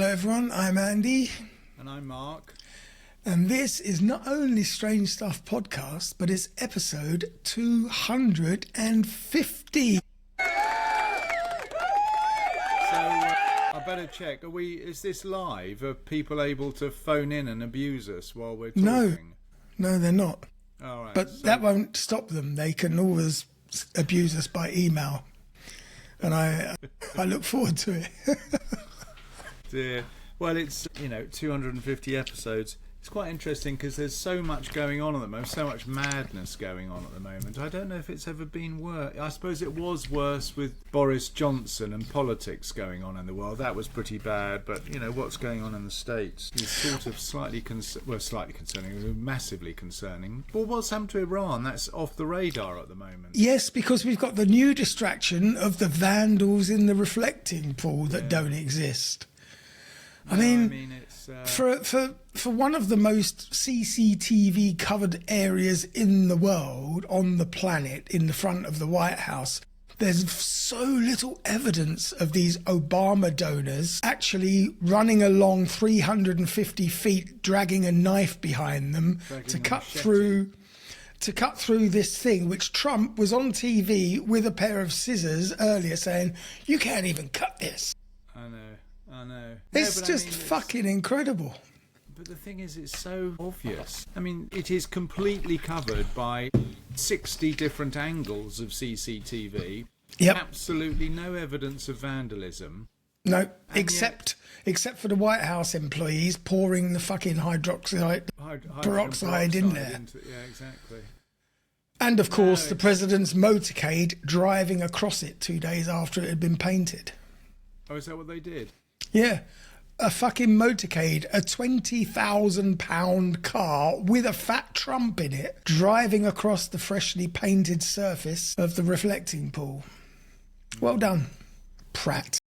Hello everyone, I'm Andy. And I'm Mark. And this is not only Strange Stuff podcast, but it's episode 250. So I better check. Is this live? Are people able to phone in and abuse us while we're talking? No, they're not. All right. But that won't stop them. They can always abuse us by email. And I look forward to it. Dear. Well, it's 250 episodes. It's quite interesting because there's so much going on at the moment, so much madness going on at the moment. I don't know if it's ever been worse. I suppose it was worse with Boris Johnson and politics going on in the world. That was pretty bad. But what's going on in the States is sort of slightly concerning, massively concerning. Well, what's happened to Iran? That's off the radar at the moment. Yes, because we've got the new distraction of the vandals in the reflecting pool that don't exist. I mean it's, for one of the most CCTV covered areas in the world, on the planet, in the front of the White House, there's so little evidence of these Obama donors actually running along 350 feet, dragging a knife behind them to cut through this thing, which Trump was on TV with a pair of scissors earlier saying, you can't even cut this. I know. It's fucking incredible. But the thing is, it's so obvious. I mean, it is completely covered by 60 different angles of CCTV. Yep. Absolutely no evidence of vandalism. No, except for the White House employees pouring the fucking peroxide in there. Yeah, exactly. And of course, the president's motorcade driving across it 2 days after it had been painted. Oh, is that what they did? Yeah, a fucking motorcade, a 20,000 pound car with a fat Trump in it, driving across the freshly painted surface of the reflecting pool. Well done, Pratt.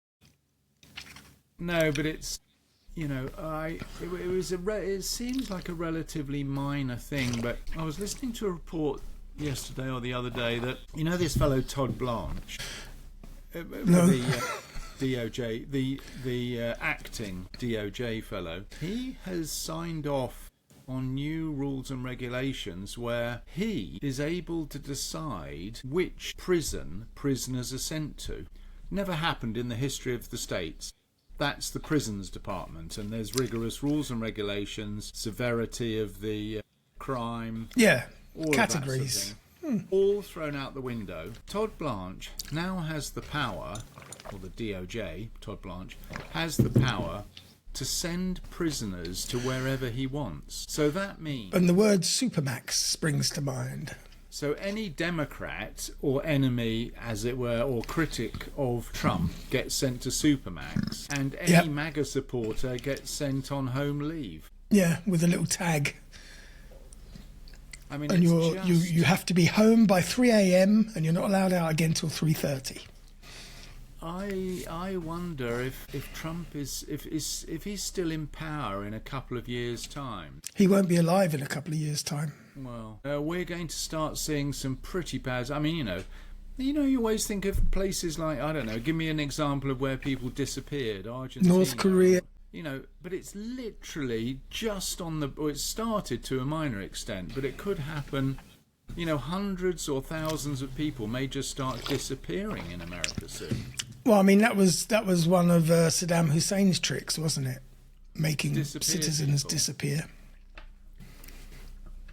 No, but it's, it seems like a relatively minor thing, but I was listening to a report yesterday or the other day that, this fellow Todd Blanche, DOJ, the acting DOJ fellow, he has signed off on new rules and regulations where he is able to decide which prison prisoners are sent to. Never happened in the history of the States. That's the prisons department, and there's rigorous rules and regulations, severity of the crime, all categories, sort of thing, all thrown out the window. Todd Blanche now has the power, or the DOJ, Todd Blanche, has the power to send prisoners to wherever he wants. So that means... And the word Supermax springs to mind. So any Democrat or enemy, as it were, or critic of Trump gets sent to Supermax, and any MAGA supporter gets sent on home leave. Yeah, with a little tag. I mean, and you have to be home by 3 a.m. and you're not allowed out again till 3:30. I wonder if Trump is if he's still in power in a couple of years' time. He won't be alive in a couple of years' time. Well, we're going to start seeing some pretty bad. I mean, you always think of places like, I don't know. Give me an example of where people disappeared. Argentina, North Korea. But it's literally just on the. Or it started to a minor extent, but it could happen. Hundreds or thousands of people may just start disappearing in America soon. Well, I mean, that was one of Saddam Hussein's tricks, wasn't it? Making citizens disappear.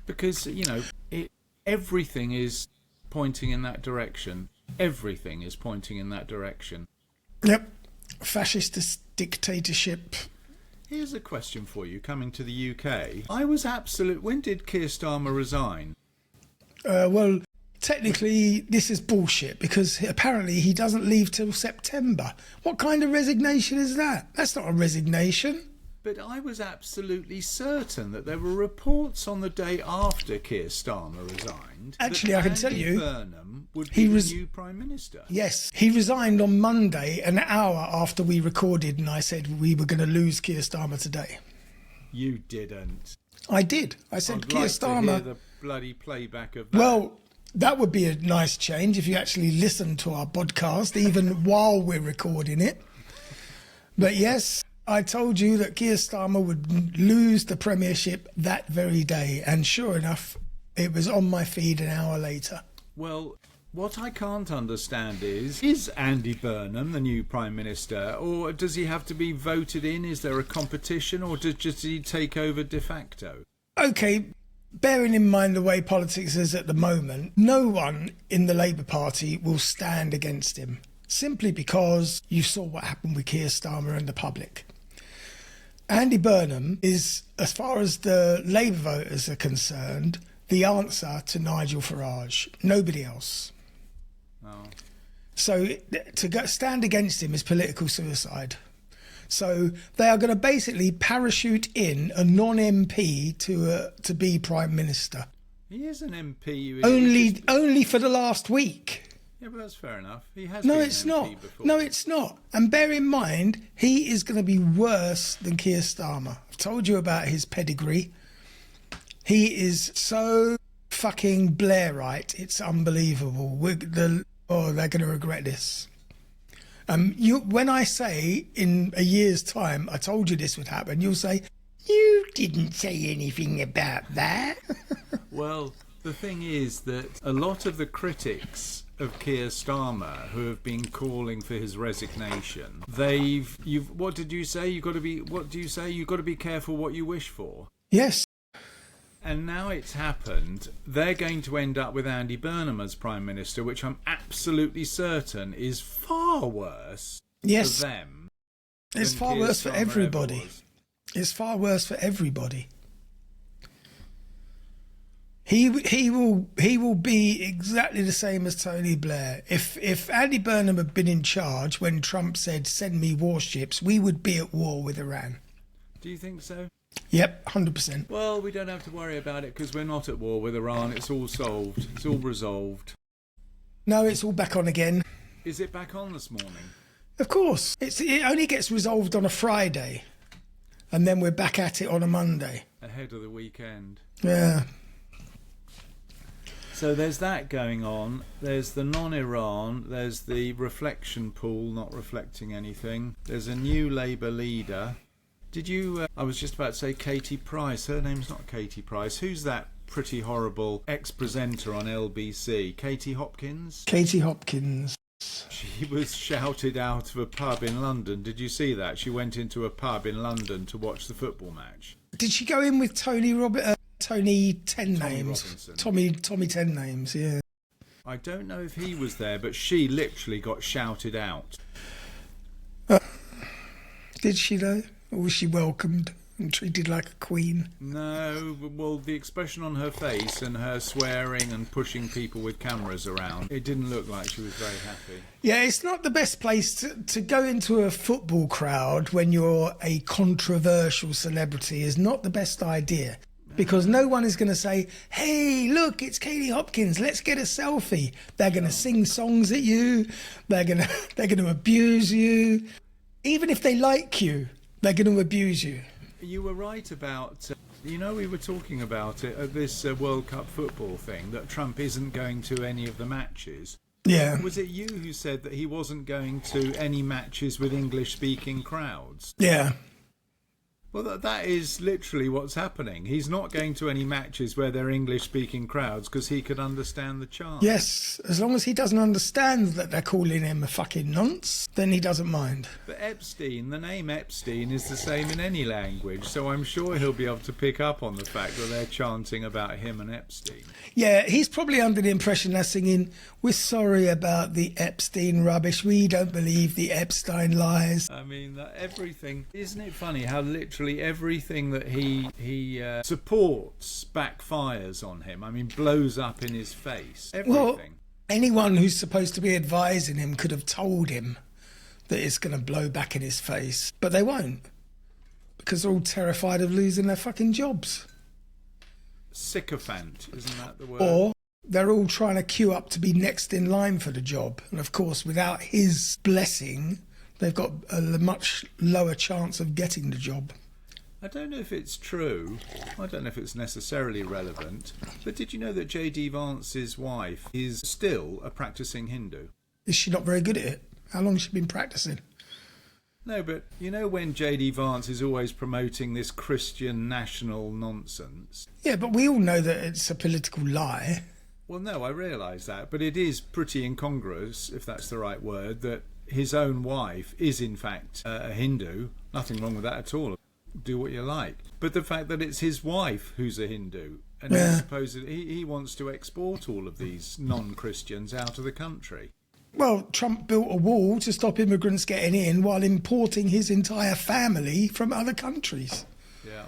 Because, everything is pointing in that direction. Everything is pointing in that direction. Yep. Fascist dictatorship. Here's a question for you, coming to the UK. When did Keir Starmer resign? Well, technically, this is bullshit because apparently he doesn't leave till September. What kind of resignation is that? That's not a resignation. But I was absolutely certain that there were reports on the day after Keir Starmer resigned. Actually, I can tell you, Burnham would be the new Prime Minister. Yes, he resigned on Monday, an hour after we recorded, and I said we were going to lose Keir Starmer today. You didn't. I did. I said Keir Starmer. To hear the bloody playback of that. Well, that would be a nice change if you actually listen to our podcast, even while we're recording it. But yes, I told you that Keir Starmer would lose the premiership that very day, and sure enough, it was on my feed an hour later. Well, what I can't understand is Andy Burnham the new Prime Minister, or does he have to be voted in? Is there a competition, or does he take over de facto? Okay, bearing in mind the way politics is at the moment, no one in the Labour Party will stand against him, simply because you saw what happened with Keir Starmer and the public. Andy Burnham is, as far as the Labour voters are concerned, the answer to Nigel Farage. Nobody else. Oh. So to stand against him is political suicide. So they are going to basically parachute in a non-MP to be Prime Minister. He is an MP. Only for the last week. Yeah, but that's fair enough. He has No, been it's an not. MP before. No, it's not. And bear in mind, he is going to be worse than Keir Starmer. I've told you about his pedigree. He is so fucking Blairite. It's unbelievable. They're going to regret this. When I say in a year's time, I told you this would happen, you'll say, you didn't say anything about that. Well, the thing is that a lot of the critics of Keir Starmer who have been calling for his resignation, what did you say? You've got to be careful what you wish for. Yes. And now it's happened, they're going to end up with Andy Burnham as Prime Minister, which I'm absolutely certain is far worse for them. It's far worse for everybody. It's far worse for everybody. He will be exactly the same as Tony Blair. If Andy Burnham had been in charge when Trump said, send me warships, we would be at war with Iran. Do you think so? Yep, 100%. Well, we don't have to worry about it because we're not at war with Iran. It's all solved. It's all resolved. No, it's all back on again. Is it back on this morning? Of course. It only gets resolved on a Friday. And then we're back at it on a Monday. Ahead of the weekend. Yeah. So there's that going on. There's the non-Iran. There's the reflection pool not reflecting anything. There's a new Labour leader. Did you... I was just about to say Katie Price. Her name's not Katie Price. Who's that pretty horrible ex-presenter on LBC? Katie Hopkins? Katie Hopkins. She was shouted out of a pub in London. Did you see that? She went into a pub in London to watch the football match. Did she go in with Tony Ten Names? Robinson. Tommy Ten Names, yeah. I don't know if he was there, but she literally got shouted out. Did she though? Or was she welcomed and treated like a queen? No, well, the expression on her face and her swearing and pushing people with cameras around, it didn't look like she was very happy. Yeah, it's not the best place to go into a football crowd when you're a controversial celebrity is not the best idea. Because no one is going to say, hey, look, it's Katie Hopkins, let's get a selfie. They're going to sing songs at you. They're going to abuse you. Even if they like you, they're going to abuse you. You were right about, we were talking about it at this World Cup football thing, that Trump isn't going to any of the matches. Yeah. Was it you who said that he wasn't going to any matches with English-speaking crowds? Yeah. Well, that is literally what's happening. He's not going to any matches where there are English-speaking crowds because he could understand the chant. Yes, as long as he doesn't understand that they're calling him a fucking nonce, then he doesn't mind. But Epstein, the name Epstein is the same in any language, so I'm sure he'll be able to pick up on the fact that they're chanting about him and Epstein. Yeah, he's probably under the impression they're singing, we're sorry about the Epstein rubbish, we don't believe the Epstein lies. I mean, everything... Isn't it funny how literally everything that he supports backfires on him? I mean, blows up in his face. Everything. Well, anyone who's supposed to be advising him could have told him that it's going to blow back in his face, but they won't because they're all terrified of losing their fucking jobs. Sycophant, isn't that the word? Or they're all trying to queue up to be next in line for the job, and of course, without his blessing, they've got a much lower chance of getting the job. I don't know if it's true. I don't know if it's necessarily relevant. But did you know that J.D. Vance's wife is still a practicing Hindu? Is she not very good at it? How long has she been practicing? No, but you know when J.D. Vance is always promoting this Christian national nonsense? Yeah, but we all know that it's a political lie. Well, no, I realise that, but it is pretty incongruous, if that's the right word, that his own wife is in fact a Hindu. Nothing wrong with that at all. Do what you like. But the fact that it's his wife who's a Hindu, and Yeah. he wants to export all of these non-Christians out of the country. Well, Trump built a wall to stop immigrants getting in while importing his entire family from other countries. Yeah.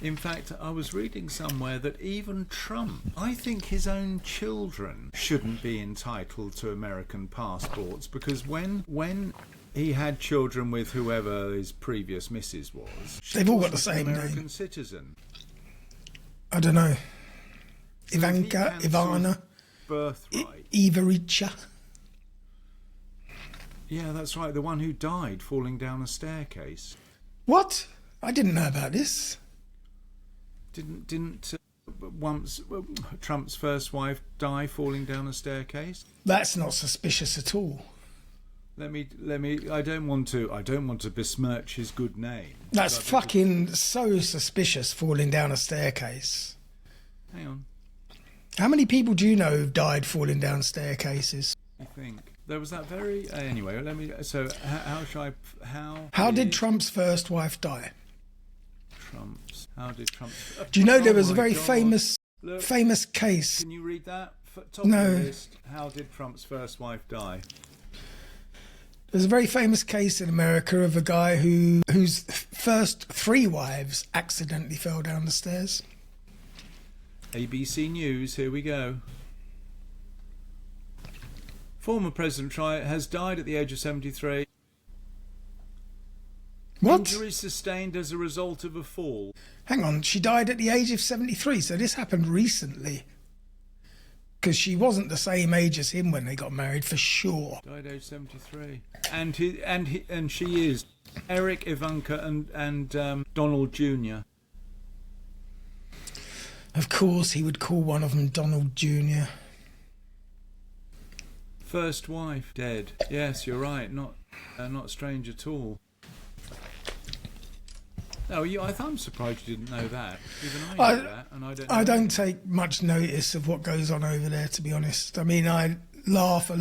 In fact, I was reading somewhere that even Trump, I think his own children shouldn't be entitled to American passports, because when he had children with whoever his previous missus was, They've all got the wasn't same an American name. citizen. I don't know. So Ivanka, if he Ivana, birthright. Ivaricha. Yeah, that's right. The one who died falling down a staircase. What? I didn't know about this. Didn't once Trump's first wife die falling down a staircase? That's not suspicious at all. Let me. I don't want to besmirch his good name. That's fucking so suspicious, falling down a staircase. Hang on. How many people do you know who've died falling down staircases? I think there was that very. Anyway, let me. So how shall I? How did Trump's first wife die? How did Trump? Do you know there was Oh a very my God. famous case? Can you read that? Top No. of the list. How did Trump's first wife die? There's a very famous case in America of a guy whose first 3 wives accidentally fell down the stairs. ABC News. Here we go. Former President Trump has died at the age of 73. What? Injuries sustained as a result of a fall. Hang on, she died at the age of 73, so this happened recently. Because she wasn't the same age as him when they got married, for sure. Died age 73. And she is Eric, Ivanka, and Donald Jr. Of course, he would call one of them Donald Jr. First wife dead. Yes, you're right. Not strange at all. No, I'm surprised you didn't know that. Even I know that, and I don't. I don't take much notice of what goes on over there, to be honest. I mean, I laugh at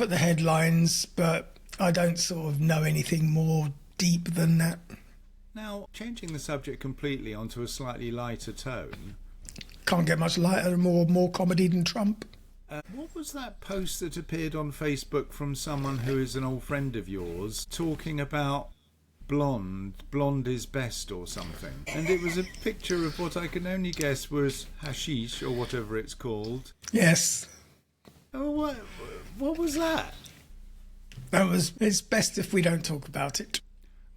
the headlines, but I don't sort of know anything more deep than that. Now, changing the subject completely onto a slightly lighter tone. Can't get much lighter and more comedy than Trump. What was that post that appeared on Facebook from someone who is an old friend of yours talking about blonde is best or something? And it was a picture of what I can only guess was hashish or whatever it's called. Yes. Oh, what was that? It's best if we don't talk about it.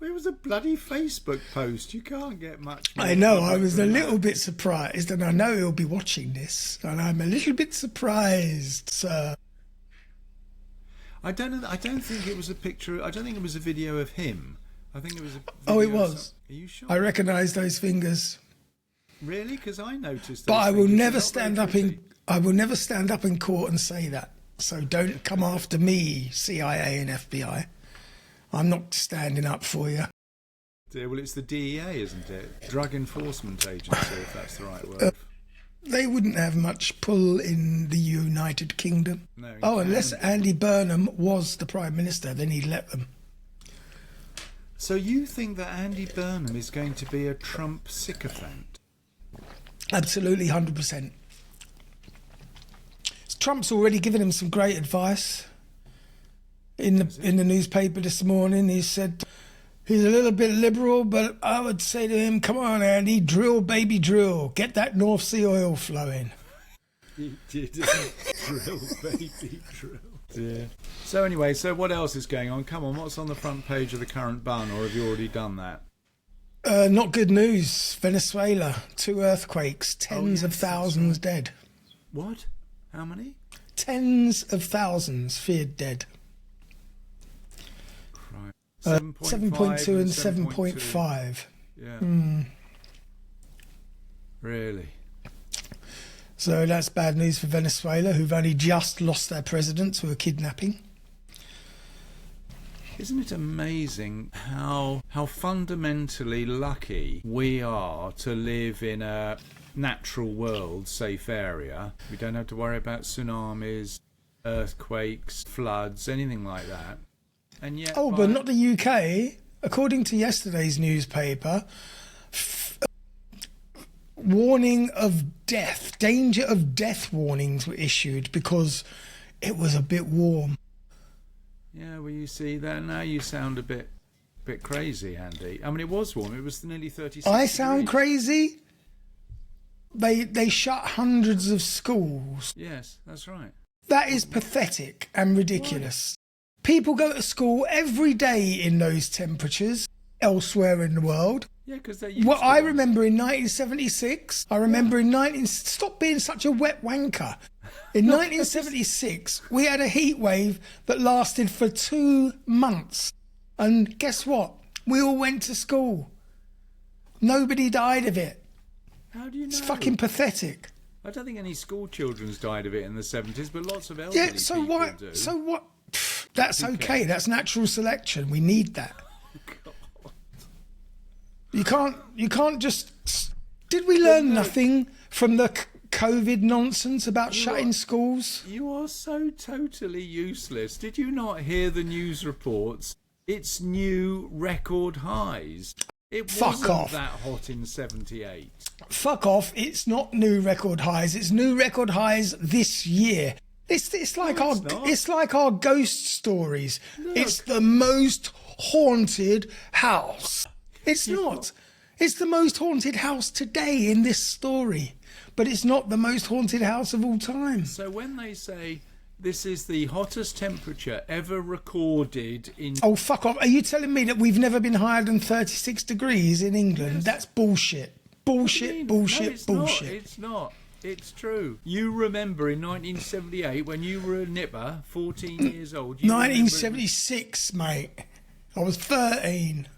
It was a bloody Facebook post. You can't get much more. I know, I was a than little that. bit surprised, and I know he'll be watching this, and I'm a little bit surprised, sir. I don't know. I don't think it was a picture. I don't think it was a video of him. I think it was a video Oh, it of was. Are you sure? I recognise those fingers. Really? Because I noticed. But those I will fingers. never They're not stand very up in pretty. I will never stand up in court and say that. So don't come after me, CIA and FBI. I'm not standing up for you. Yeah, well, it's the DEA, isn't it? Drug Enforcement Agency, if that's the right word. They wouldn't have much pull in the United Kingdom. No, you Unless can't. Andy Burnham was the Prime Minister, then he'd let them. So you think that Andy Burnham is going to be a Trump sycophant? Absolutely, 100%. Trump's already given him some great advice. In the newspaper this morning, he said he's a little bit liberal, but I would say to him, come on, Andy, drill, baby, drill. Get that North Sea oil flowing. He did drill, baby, drill. Yeah. So anyway, what else is going on? Come on, what's on the front page of the Current Bun, or have you already done that? Not good news. Venezuela, 2 earthquakes, tens of thousands dead. What? How many? Tens of thousands feared dead. Right. 7.2 and 7.5. Yeah. Really? So that's bad news for Venezuela, who've only just lost their president to a kidnapping. Isn't it amazing how fundamentally lucky we are to live in a natural world, safe area? We don't have to worry about tsunamis, earthquakes, floods, anything like that. And yet, but not the UK. According to yesterday's newspaper, warning of death, danger of death warnings were issued because it was a bit warm. Yeah, well, you see that now. You sound a bit crazy, Andy. I mean, it was warm. It was nearly 36 I sound degrees. crazy? They shut hundreds of schools. Yes, that's right. That is pathetic and ridiculous. People go to school every day in those temperatures elsewhere in the world. Yeah, because they're used Well, to I them. remember in 1976, stop being such a wet wanker. In 1976, we had a heat wave that lasted for 2 months. And guess what? We all went to school. Nobody died of it. How do you know? It's fucking pathetic. I don't think any school children's died of it in the 70s, but lots of elderly Yeah, so people what? do. So what? Pfft, that's okay. That's natural selection. We need that. You can't just. Did we learn nothing from the COVID nonsense about shutting schools? You are so totally useless. Did you not hear the news reports? It's new record highs. It Fuck wasn't off. that hot in 78. Fuck off. It's not new record highs. It's new record highs this year. It's like our ghost stories. Look. It's the most haunted house. It's not. It's the most haunted house today in this story, but it's not the most haunted house of all time. So when they say this is the hottest temperature ever recorded in... Oh, fuck off. Are you telling me that we've never been higher than 36 degrees in England? Yes. That's bullshit. Bullshit, bullshit, No, it's bullshit. Not. It's not. It's true. You remember in 1978 when you were a nipper, 14 years old... 1976, mate. I was 13.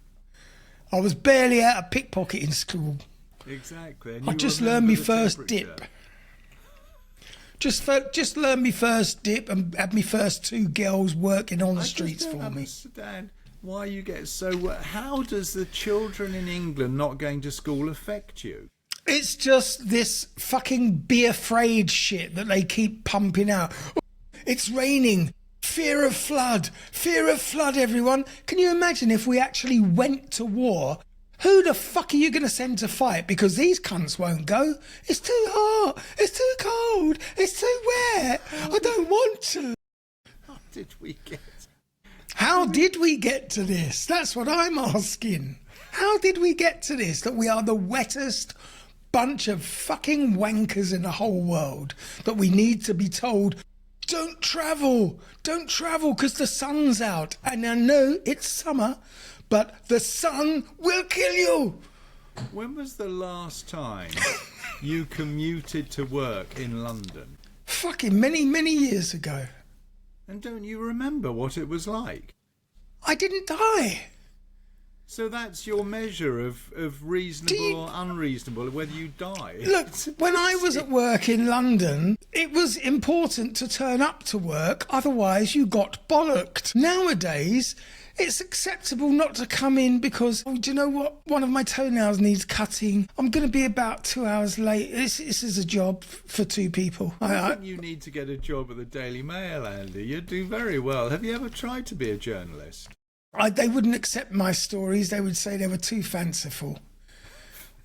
I was barely out of pickpocketing school. Exactly. And I you just remember learned my the first temperature. dip. Just learned my first dip and had my first 2 girls working on the streets for I me. just don't understand why you get so... How does the children in England not going to school affect you? It's just this fucking be afraid shit that they keep pumping out. It's raining. Fear of flood, everyone. Can you imagine if we actually went to war? Who the fuck are you going to send to fight? Because these cunts won't go. It's too hot. It's too cold. It's too wet. I don't want to. How did we get... How did we get to this? That's what I'm asking. How did we get to this? That we are the wettest bunch of fucking wankers in the whole world. That we need to be told... Don't travel, because the sun's out. And I know it's summer, but the sun will kill you. When was the last time you commuted to work in London? Fucking many years ago. And don't you remember what it was like? I didn't die. So that's your measure of reasonable or unreasonable, whether you die. Look, when I was at work in London, it was important to turn up to work, otherwise you got bollocked. Nowadays, it's acceptable not to come in because, oh, do you know what? One of my toenails needs cutting. I'm going to be about 2 hours late. This is a job for 2 people. I think you need to get a job at the Daily Mail, Andy. You do very well. Have you ever tried to be a journalist? They wouldn't accept my stories. They would say they were too fanciful.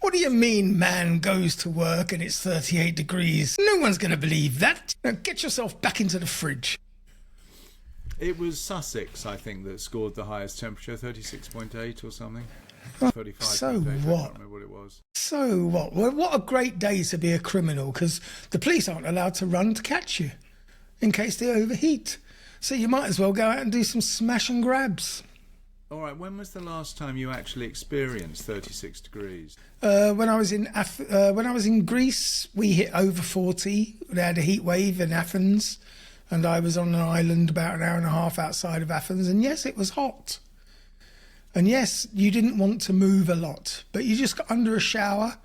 What do you mean man goes to work and it's 38 degrees? No one's going to believe that. Now get yourself back into the fridge. It was Sussex, I think, that scored the highest temperature, 36.8 or something. 35. So I what? can't remember what it was. So what? Well, what a great day to be a criminal, because the police aren't allowed to run to catch you in case they overheat. So you might as well go out and do some smash and grabs. All right, when was the last time you actually experienced 36 degrees? When I was in Greece, we hit over 40. They had a heat wave in Athens, and I was on an island about an hour and a half outside of Athens. And yes, it was hot. And yes, you didn't want to move a lot, but you just got under a shower,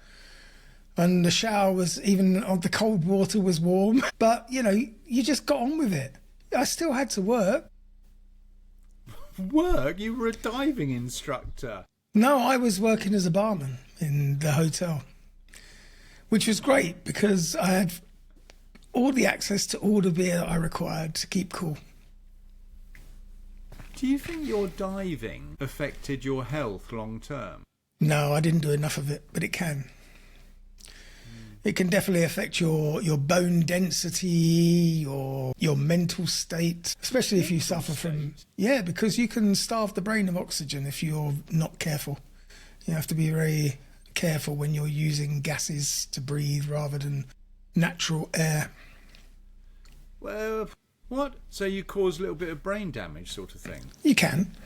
and the shower was the cold water was warm. But you know, you just got on with it. I still had to work. Work? You were a diving instructor. No, I was working as a barman in the hotel, which was great because I had all the access to all the beer that I required to keep cool. Do you think your diving affected your health long term? No, I didn't do enough of it, but it can. It can definitely affect your bone density, your mental state, especially if you suffer from... Yeah, because you can starve the brain of oxygen if you're not careful. You have to be very careful when you're using gases to breathe rather than natural air. Well, what? So you cause a little bit of brain damage sort of thing? You can.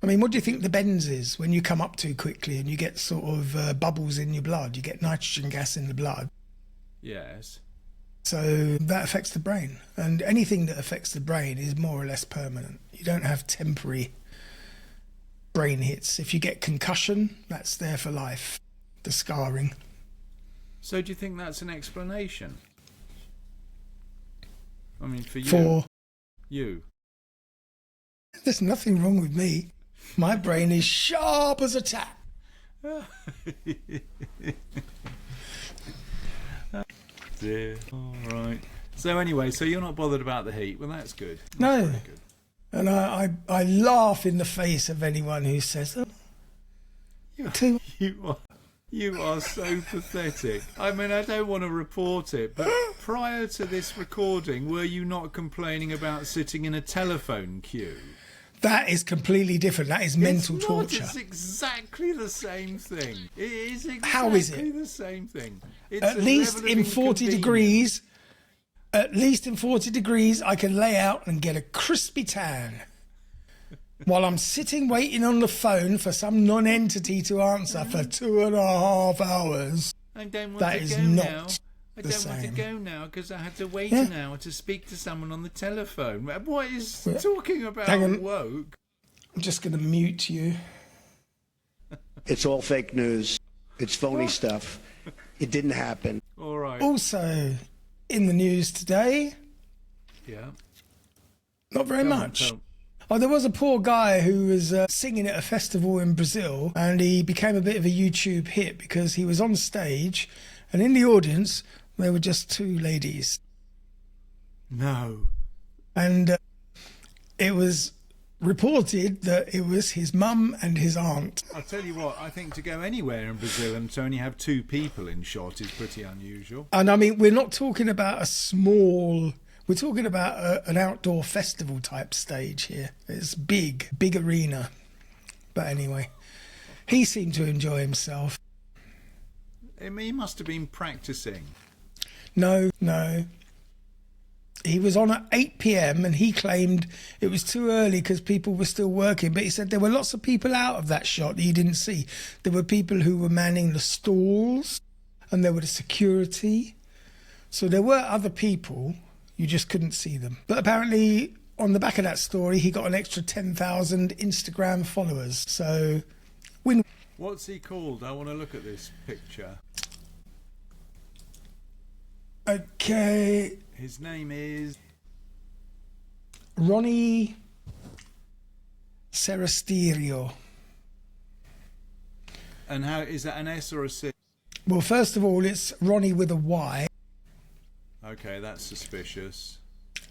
I mean, what do you think the bends is when you come up too quickly and you get sort of bubbles in your blood? You get nitrogen gas in the blood. Yes. So that affects the brain. And anything that affects the brain is more or less permanent. You don't have temporary brain hits. If you get concussion, that's there for life. The scarring. So do you think that's an explanation? I mean, for you. For you. There's nothing wrong with me. My brain is sharp as a tack. Dear. All right. So anyway, so you're not bothered about the heat. Well, that's good. That's No. very good. And I laugh in the face of anyone who says, oh, You are so pathetic. I mean, I don't want to report it, but prior to this recording, were you not complaining about sitting in a telephone queue? that is completely different. That is mental It's not. torture. It's exactly the same thing. It is exactly How is it? the same thing. It's At a least level of in 40 inconvenience. degrees, at least in 40 degrees, I can lay out and get a crispy tan. While I'm sitting waiting on the phone for some non-entity to answer for 2.5 hours. I don't want That to is go not now. I the don't want to same. go now because I had to wait Yeah. an hour to speak to someone on the telephone. What is Yeah. talking about Hang on. woke? I'm just going to mute you. It's all fake news. It's phony stuff. It didn't happen. All right. Also, in the news today, Yeah. not very Come on, much. tell- Oh, there was a poor guy who was singing at a festival in Brazil, and he became a bit of a YouTube hit because he was on stage, and in the audience there were just two ladies, No. and it was reported that it was his mum and his aunt. I'll tell you what, I think to go anywhere in Brazil and to only have two people in shot is pretty unusual. And I mean, we're not talking about a small... We're talking about an outdoor festival type stage here. It's big arena. But anyway, he seemed to enjoy himself. He must have been practicing. No. He was on at 8 p.m. and he claimed it was too early because people were still working. But he said there were lots of people out of that shot that he didn't see. There were people who were manning the stalls and there were the security. So there were other people. You just couldn't see them. But apparently, on the back of that story, he got an extra 10,000 Instagram followers. So, win. What's he called? I want to look at this picture. Okay, His name is... Ronnie Serasterio. And how is that, an S or a C? Well, first of all, it's Ronnie with a Y. Okay, that's suspicious.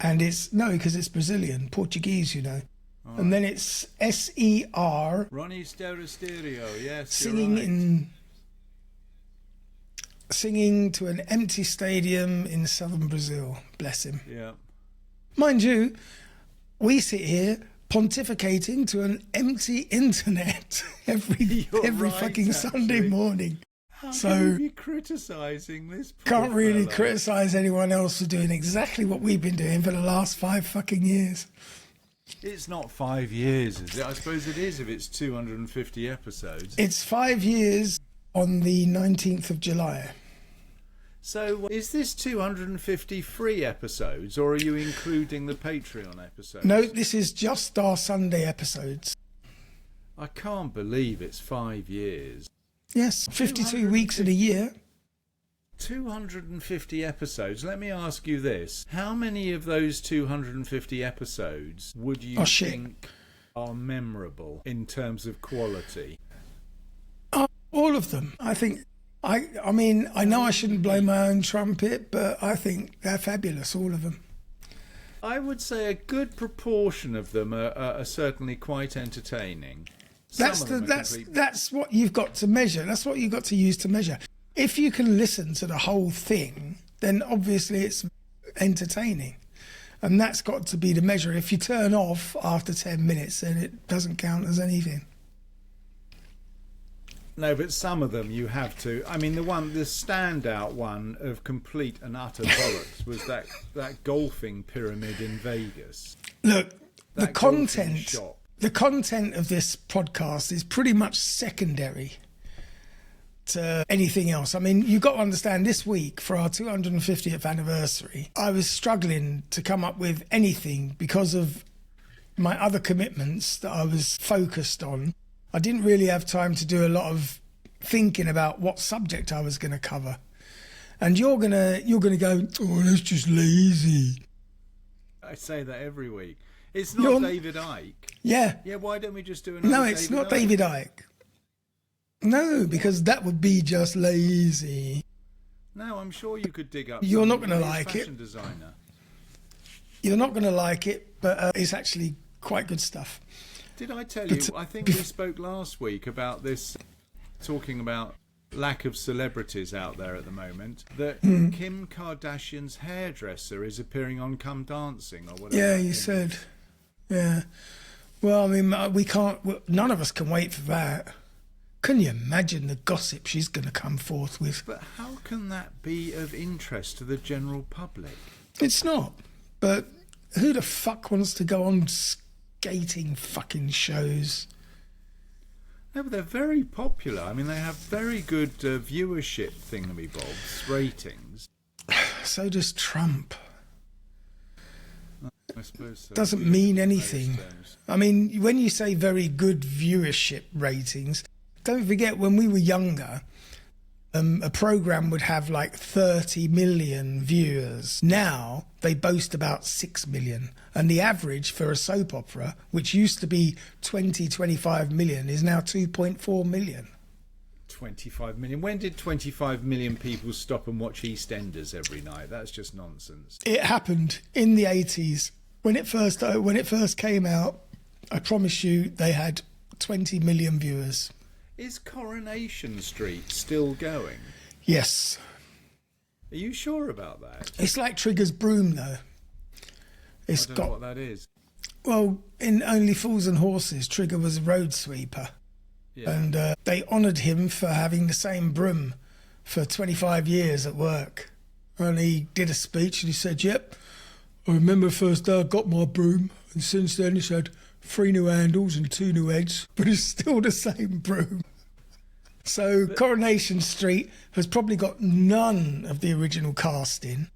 And it's, no, because it's Brazilian, Portuguese, you know. All And then it's S-E-R, Ronnie Stereo, yes, singing you're right. singing to an empty stadium in southern Brazil. Bless him. Yeah. Mind you, we sit here pontificating to an empty internet every You're right, fucking Sunday actually. morning. How So- can you be criticising this poor Can't really fella? criticise anyone else for doing exactly what we've been doing for the last 5 fucking years. It's not 5 years, is it? I suppose it is if it's 250 episodes. It's 5 years on the 19th of July. So is this 250 free episodes, or are you including the Patreon episodes? No, this is just our Sunday episodes. I can't believe it's 5 years. Yes, 52 weeks in a year. 250 episodes. Let me ask you this. How many of those 250 episodes would you think are memorable in terms of quality? All of them. I think, I mean, I know I shouldn't blow my own trumpet, but I think they're fabulous, all of them. I would say a good proportion of them are certainly quite entertaining. That's what you've got to measure. That's what you've got to use to measure. If you can listen to the whole thing, then obviously it's entertaining. And that's got to be the measure. If you turn off after 10 minutes, then it doesn't count as anything. No, but some of them you have to. I mean, the standout one of complete and utter bollocks was that golfing pyramid in Vegas. Look, the content of this podcast is pretty much secondary to anything else. I mean, you've got to understand, this week for our 250th anniversary, I was struggling to come up with anything because of my other commitments that I was focused on. I didn't really have time to do a lot of thinking about what subject I was going to cover. And you're gonna go, oh, that's just lazy. I say that every week. It's not David Icke. Yeah. Yeah, why don't we just do another No, it's not David Icke. No, because that would be just lazy. No, I'm sure you could dig up. You're not going to like it. Designer. You're not going to like it, but it's actually quite good stuff. Did I tell you? I think we spoke last week about this, talking about lack of celebrities out there at the moment, that Kim Kardashian's hairdresser is appearing on Come Dancing or whatever. Yeah, you said. Yeah. Well, I mean, we can't. None of us can wait for that. Can you imagine the gossip she's going to come forth with? But how can that be of interest to the general public? It's not. But who the fuck wants to go on skating fucking shows? No, but they're very popular. I mean, they have very good viewership thingamybobs, ratings. So does Trump. I suppose so. Doesn't mean anything. I mean, when you say very good viewership ratings, don't forget when we were younger, a program would have like 30 million viewers. Now they boast about 6 million. And the average for a soap opera, which used to be 25 million, is now 2.4 million. 25 million. When did 25 million people stop and watch EastEnders every night? That's just nonsense. It happened in the 80s. When it first came out, I promise you they had 20 million viewers. Is Coronation Street still going? Yes. Are you sure about that? It's like Trigger's broom, though. I don't know what that is. Well, in Only Fools and Horses, Trigger was a road sweeper. Yeah. And they honoured him for having the same broom for 25 years at work. And he did a speech and he said, yep, I remember the first day I got my broom, and since then it's had 3 new handles and 2 new heads, but it's still the same broom. So Coronation Street has probably got none of the original cast in.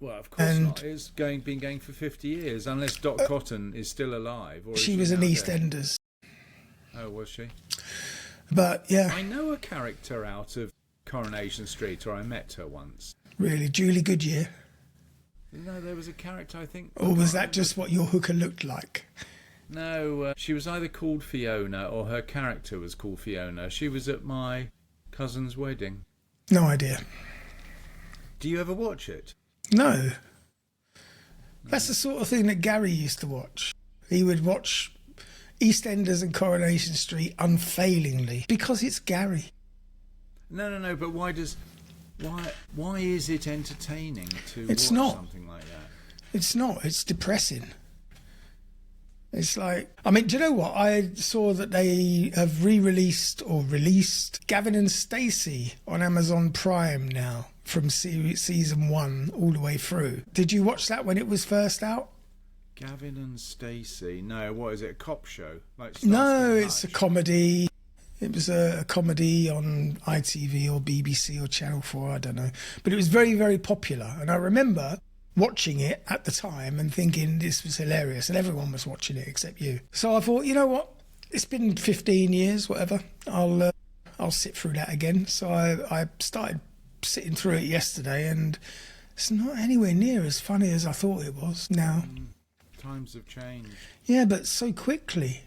Well, of course not. It's been going for 50 years, unless Dot Cotton is still alive. Or she was in EastEnders. Oh, was she? But, yeah. I know a character out of Coronation Street, or I met her once. Really? Julie Goodyear? No, there was a character, I think... Or was that just what your hooker looked like? No, she was either called Fiona or her character was called Fiona. She was at my cousin's wedding. No idea. Do you ever watch it? No. That's the sort of thing that Gary used to watch. He would watch EastEnders and Coronation Street unfailingly because it's Gary. No, but why is it entertaining to watch something like that? It's not. It's depressing. It's like, I mean, do you know what? I saw that they have released Gavin and Stacey on Amazon Prime now from season 1 all the way through. Did you watch that when it was first out? Gavin and Stacey? No, what is it? A cop show? No, it's a comedy. It was a comedy on ITV or BBC or Channel 4, I don't know. But it was very, very popular. And I remember watching it at the time and thinking this was hilarious, and everyone was watching it except you. So I thought, you know what? It's been 15 years, whatever. I'll sit through that again. So I started sitting through it yesterday, and it's not anywhere near as funny as I thought it was now. Times have changed. Yeah, but so quickly.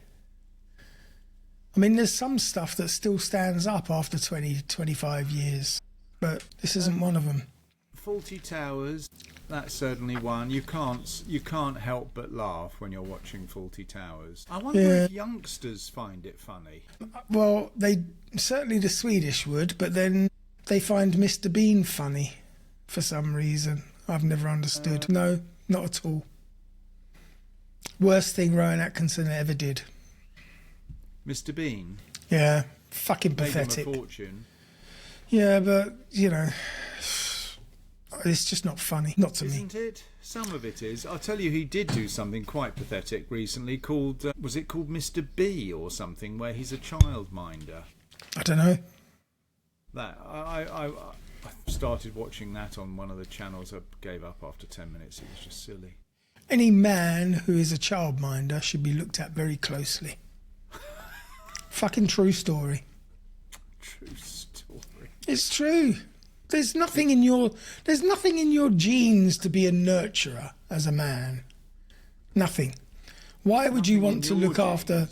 I mean, there's some stuff that still stands up after 20, 25 years, but this isn't one of them. Fawlty Towers, that's certainly one. You can't help but laugh when you're watching Fawlty Towers. I wonder if youngsters find it funny. Well, certainly the Swedish would, but then they find Mr. Bean funny for some reason. I've never understood. No, not at all. Worst thing Rowan Atkinson ever did. Mr. Bean? Yeah, fucking pathetic. Made him a fortune. Yeah, but, you know, it's just not funny. Not to me. Isn't it? Some of it is. I'll tell you, he did do something quite pathetic recently called, was it called Mr. B or something, where he's a childminder? I don't know. That I started watching that on one of the channels. I gave up after 10 minutes. It was just silly. Any man who is a childminder should be looked at very closely. Fucking true story. True story. It's true. There's nothing in your genes to be a nurturer as a man. Nothing. Why would you want to look after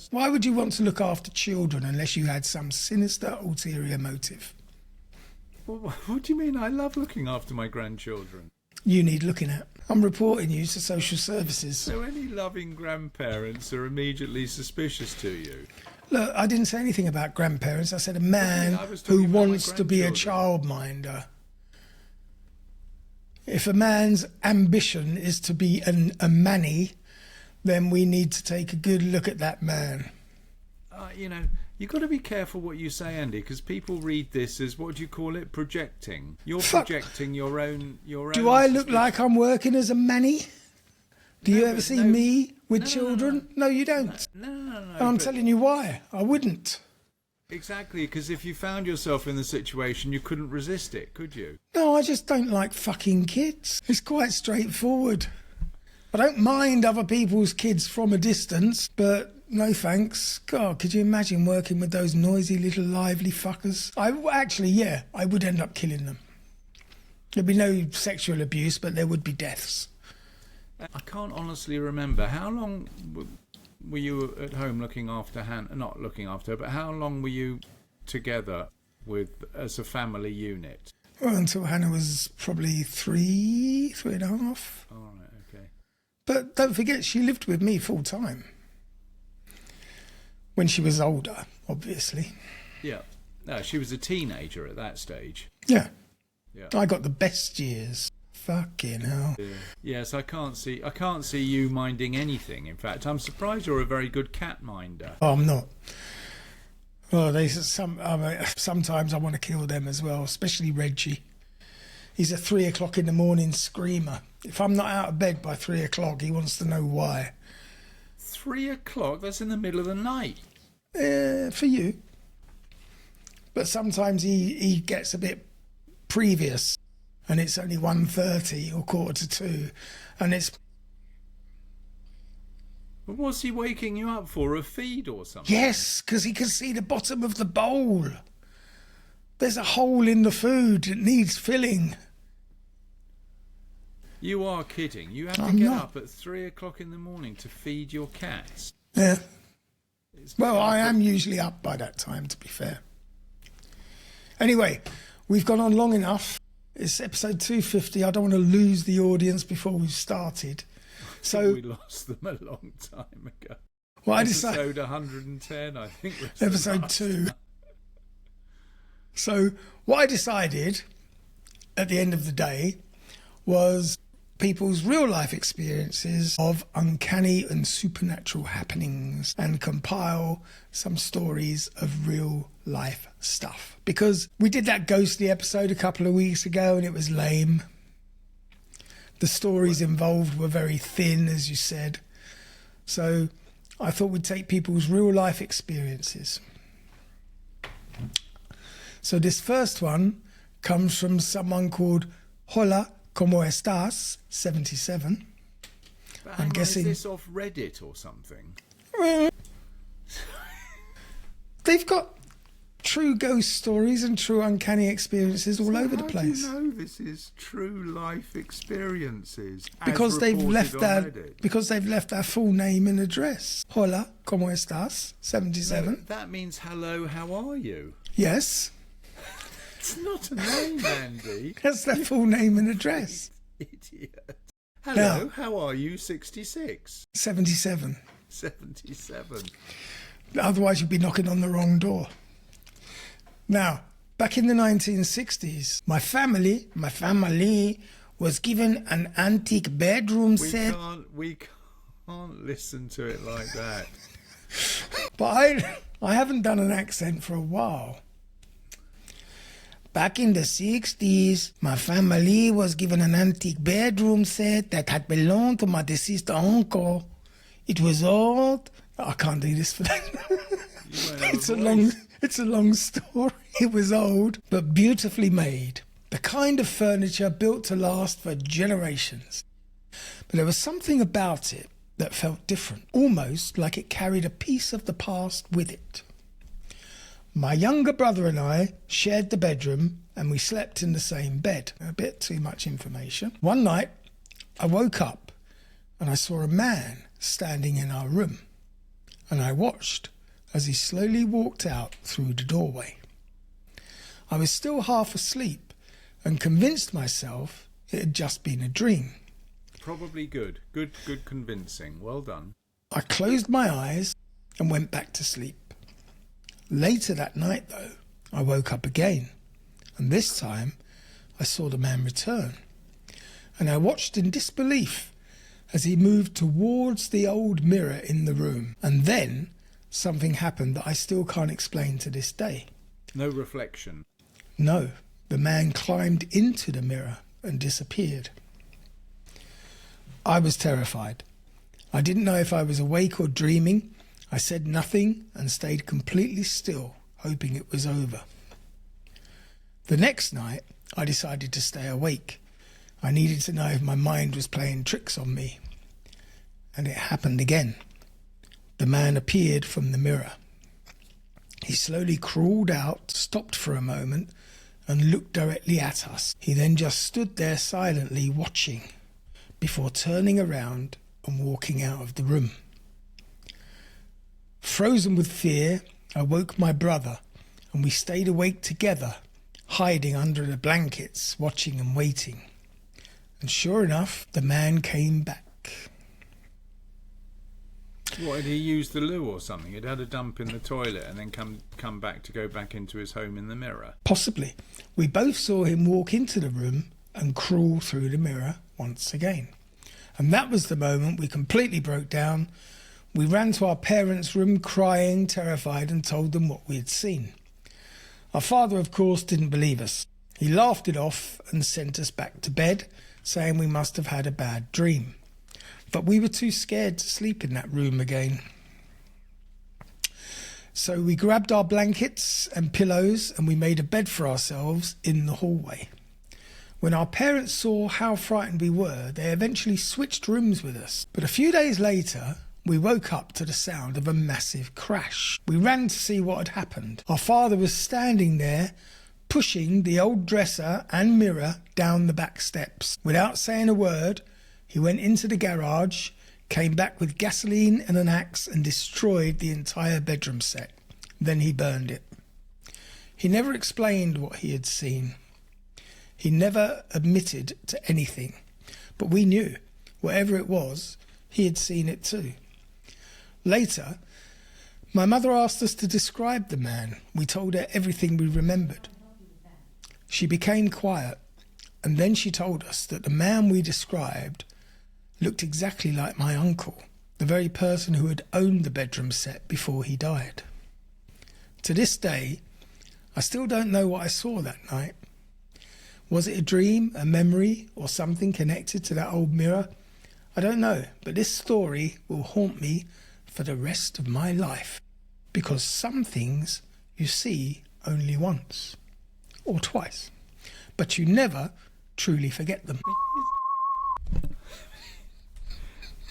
children unless you had some sinister ulterior motive? Well, what do you mean? I love looking after my grandchildren. You need looking at. I'm reporting you to social services. So any loving grandparents are immediately suspicious to you? Look, I didn't say anything about grandparents. I said a man who wants to be a childminder. If a man's ambition is to be a manny, then we need to take a good look at that man. You know, you've got to be careful what you say, Andy, because people read this as, what do you call it, projecting. You're projecting your own. Do I look like I'm working as a manny? Do you ever see me with children? No, you don't. No. And I'm telling you why. I wouldn't. Exactly, because if you found yourself in the situation, you couldn't resist it, could you? No, I just don't like fucking kids. It's quite straightforward. I don't mind other people's kids from a distance, but no thanks. God, could you imagine working with those noisy little lively fuckers? I would end up killing them. There'd be no sexual abuse, but there would be deaths. I can't honestly remember. How long were you at home looking after Hannah? Not looking after her, but how long were you together as a family unit? Well, until Hannah was probably 3.5. All right, okay. But don't forget, she lived with me full time. When she was older, obviously. Yeah. No, she was a teenager at that stage. Yeah. Yeah. I got the best years. Fucking hell. Yes, I can't see you minding anything. In fact, I'm surprised you're a very good cat minder. Oh, I'm not. Well, sometimes I want to kill them as well, especially Reggie. He's a 3 o'clock in the morning screamer. If I'm not out of bed by 3 o'clock, he wants to know why. 3 o'clock? That's in the middle of the night. For you. But sometimes he gets a bit previous. And it's only 1:30 or 1:45, and it's... But what's he waking you up for, a feed or something? Yes, because he can see the bottom of the bowl. There's a hole in the food that needs filling. You are kidding. You have to get up at 3 o'clock in the morning to feed your cats. Yeah. Well, I am usually up by that time, to be fair. Anyway, we've gone on long enough. It's episode 250. I don't want to lose the audience before we've started. So we lost them a long time ago. Well, episode 110, I think. Episode 2. So what I decided at the end of the day was people's real life experiences of uncanny and supernatural happenings and compile some stories of real life stuff. Because we did that ghostly episode a couple of weeks ago and it was lame. The stories involved were very thin, as you said. So I thought we'd take people's real life experiences. So this first one comes from someone called Hola, ¿Cómo estás? 77. But I'm guessing... Is this off Reddit or something? They've got true ghost stories and true uncanny experiences all over the place. How do you know this is true life experiences? Because they've left Reddit? our full name and address. Hola, ¿cómo estás? 77. No, that means hello, how are you? Yes. It's not a name, Andy. That's their full name and address. Idiot. Hello, how are you? 66. 77. 77. Otherwise, you'd be knocking on the wrong door. Now, back in the 1960s, my family was given an antique bedroom set. We can't listen to it like that. But I haven't done an accent for a while. Back in the 60s, my family was given an antique bedroom set that had belonged to my deceased uncle. It was old. I can't do this for that. It's a long story. It was old, but beautifully made. The kind of furniture built to last for generations. But there was something about it that felt different, almost like it carried a piece of the past with it. My younger brother and I shared the bedroom and we slept in the same bed. A bit too much information. One night, I woke up and I saw a man standing in our room. And I watched as he slowly walked out through the doorway. I was still half asleep and convinced myself it had just been a dream. Probably good. Good convincing. Well done. I closed my eyes and went back to sleep. Later that night, though, I woke up again, and this time I saw the man return, and I watched in disbelief as he moved towards the old mirror in the room, and then something happened that I still can't explain to this day. No reflection? No, the man climbed into the mirror and disappeared. I was terrified. I didn't know if I was awake or dreaming. I said nothing and stayed completely still, hoping it was over. The next night, I decided to stay awake. I needed to know if my mind was playing tricks on me. And it happened again. The man appeared from the mirror. He slowly crawled out, stopped for a moment, and looked directly at us. He then just stood there silently watching, before turning around and walking out of the room. Frozen with fear, I woke my brother, and we stayed awake together, hiding under the blankets, watching and waiting. And sure enough, the man came back. What, had he used the loo or something? He'd had a dump in the toilet and then come back to go back into his home in the mirror? Possibly. We both saw him walk into the room and crawl through the mirror once again. And that was the moment we completely broke down. We ran to our parents' room crying, terrified, and told them what we had seen. Our father, of course, didn't believe us. He laughed it off and sent us back to bed, saying we must have had a bad dream. But we were too scared to sleep in that room again. So we grabbed our blankets and pillows and we made a bed for ourselves in the hallway. When our parents saw how frightened we were, they eventually switched rooms with us. But a few days later, we woke up to the sound of a massive crash. We ran to see what had happened. Our father was standing there, pushing the old dresser and mirror down the back steps. Without saying a word, he went into the garage, came back with gasoline and an axe and destroyed the entire bedroom set. Then he burned it. He never explained what he had seen. He never admitted to anything. But we knew, whatever it was, he had seen it too. Later, my mother asked us to describe the man. We told her everything we remembered. She became quiet, and then she told us that the man we described looked exactly like my uncle, the very person who had owned the bedroom set before he died. To this day, I still don't know what I saw that night. Was it a dream, a memory, or something connected to that old mirror? I don't know, but this story will haunt me for the rest of my life, because some things you see only once or twice, but you never truly forget them.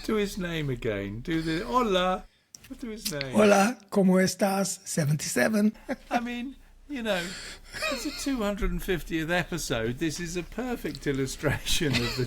Do his name again. Do the hola. Do his name. Hola, ¿cómo estás? 77. I mean, You know, it's a 250th episode. This is a perfect illustration of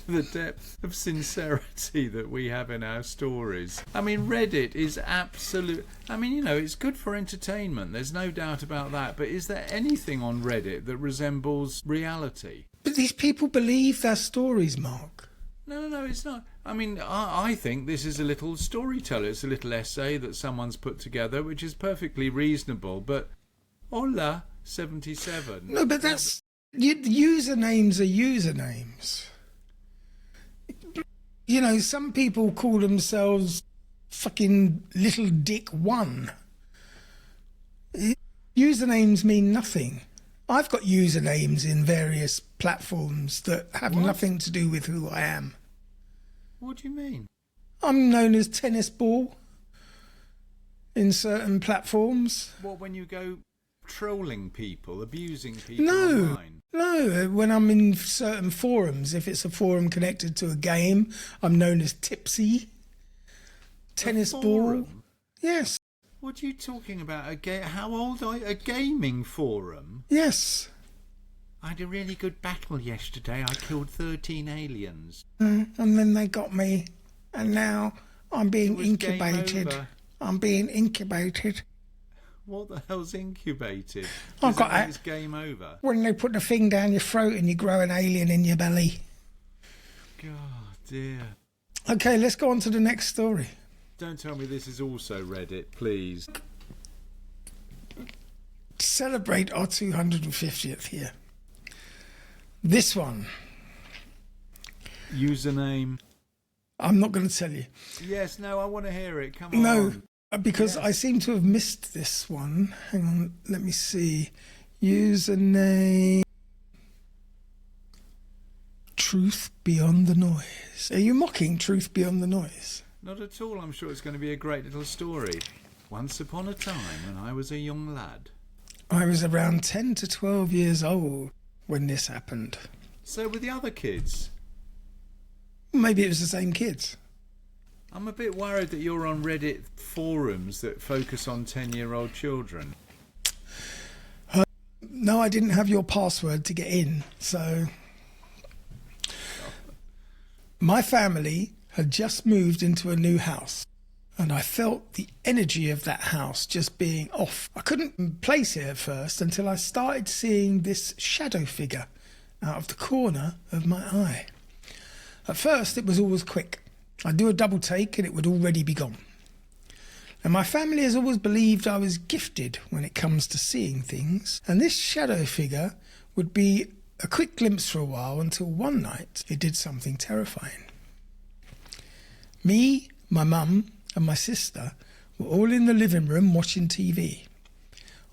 the depth of sincerity that we have in our stories. I mean, Reddit is absolute. I mean, you know, it's good for entertainment. There's no doubt about that. But is there anything on Reddit that resembles reality? But these people believe their stories, Mark. No, it's not. I mean, I think this is a little storyteller. It's a little essay that someone's put together, which is perfectly reasonable. But Hola, 77. No, but that's... Usernames are usernames. You know, some people call themselves fucking Little Dick 1. Usernames mean nothing. I've got usernames in various platforms that have nothing to do with who I am. What do you mean? I'm known as Tennis Ball in certain platforms. What, when you go trolling people, abusing people online? No, when I'm in certain forums, if it's a forum connected to a game, I'm known as Tipsy. Tennis Ball. Yes. What are you talking about? How old are you? A gaming forum? Yes. I had a really good battle yesterday. I killed 13 aliens. And then they got me, and now I'm being incubated. I'm being incubated. What the hell's incubated? I've got that. It's game over. When they put the thing down your throat and you grow an alien in your belly. God, dear. Okay, let's go on to the next story. Don't tell me this is also Reddit, please. Celebrate our 250th here. This one. Username. I'm not going to tell you. Yes, no, I want to hear it. Come on. No, because yes. I seem to have missed this one. Hang on, let me see. Username. Truth Beyond the Noise. Are you mocking Truth Beyond the Noise? Not at all. I'm sure it's going to be a great little story. Once upon a time, when I was a young lad. I was around 10 to 12 years old when this happened. So were the other kids? Maybe it was the same kids. I'm a bit worried that you're on Reddit forums that focus on 10-year-old children. No, I didn't have your password to get in, so... My family had just moved into a new house, and I felt the energy of that house just being off. I couldn't place it at first until I started seeing this shadow figure out of the corner of my eye. At first, it was always quick. I'd do a double take and it would already be gone. And my family has always believed I was gifted when it comes to seeing things, and this shadow figure would be a quick glimpse for a while until one night it did something terrifying. Me, my mum and my sister were all in the living room watching TV.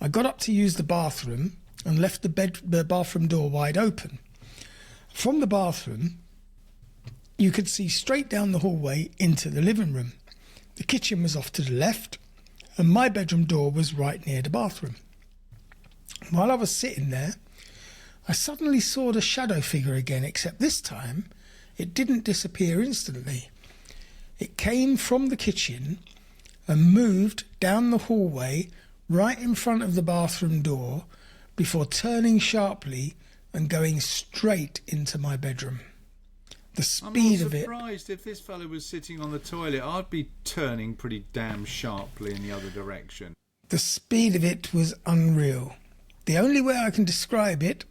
I got up to use the bathroom and left the bathroom door wide open. From the bathroom, you could see straight down the hallway into the living room. The kitchen was off to the left, and my bedroom door was right near the bathroom. While I was sitting there, I suddenly saw the shadow figure again, except this time it didn't disappear instantly. It came from the kitchen and moved down the hallway right in front of the bathroom door before turning sharply and going straight into my bedroom. The speed of it... I'm surprised if this fellow was sitting on the toilet. I'd be turning pretty damn sharply in the other direction. The speed of it was unreal. The only way I can describe it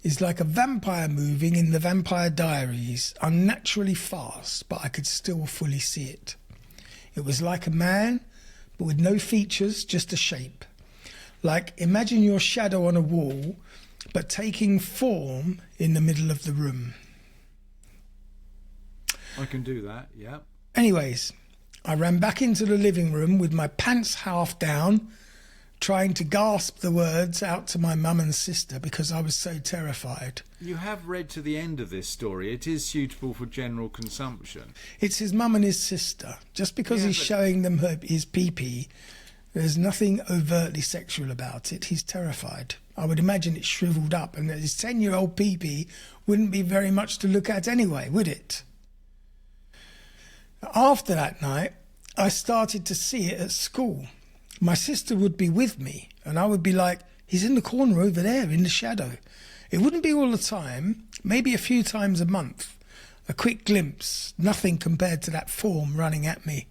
is like a vampire moving in the Vampire Diaries, unnaturally fast, but I could still fully see it. It was like a man, but with no features, just a shape. Like, imagine your shadow on a wall, but taking form in the middle of the room. I can do that, yeah. Anyways, I ran back into the living room with my pants half down, trying to gasp the words out to my mum and sister because I was so terrified. You have read to the end of this story. It is suitable for general consumption. It's his mum and his sister. Just because he's showing them his pee-pee, there's nothing overtly sexual about it. He's terrified. I would imagine it's shriveled up, and his 10-year-old pee-pee wouldn't be very much to look at anyway, would it? After that night, I started to see it at school. My sister would be with me, and I would be like, He's in the corner over there in the shadow. It wouldn't be all the time, maybe a few times a month. A quick glimpse, nothing compared to that form running at me.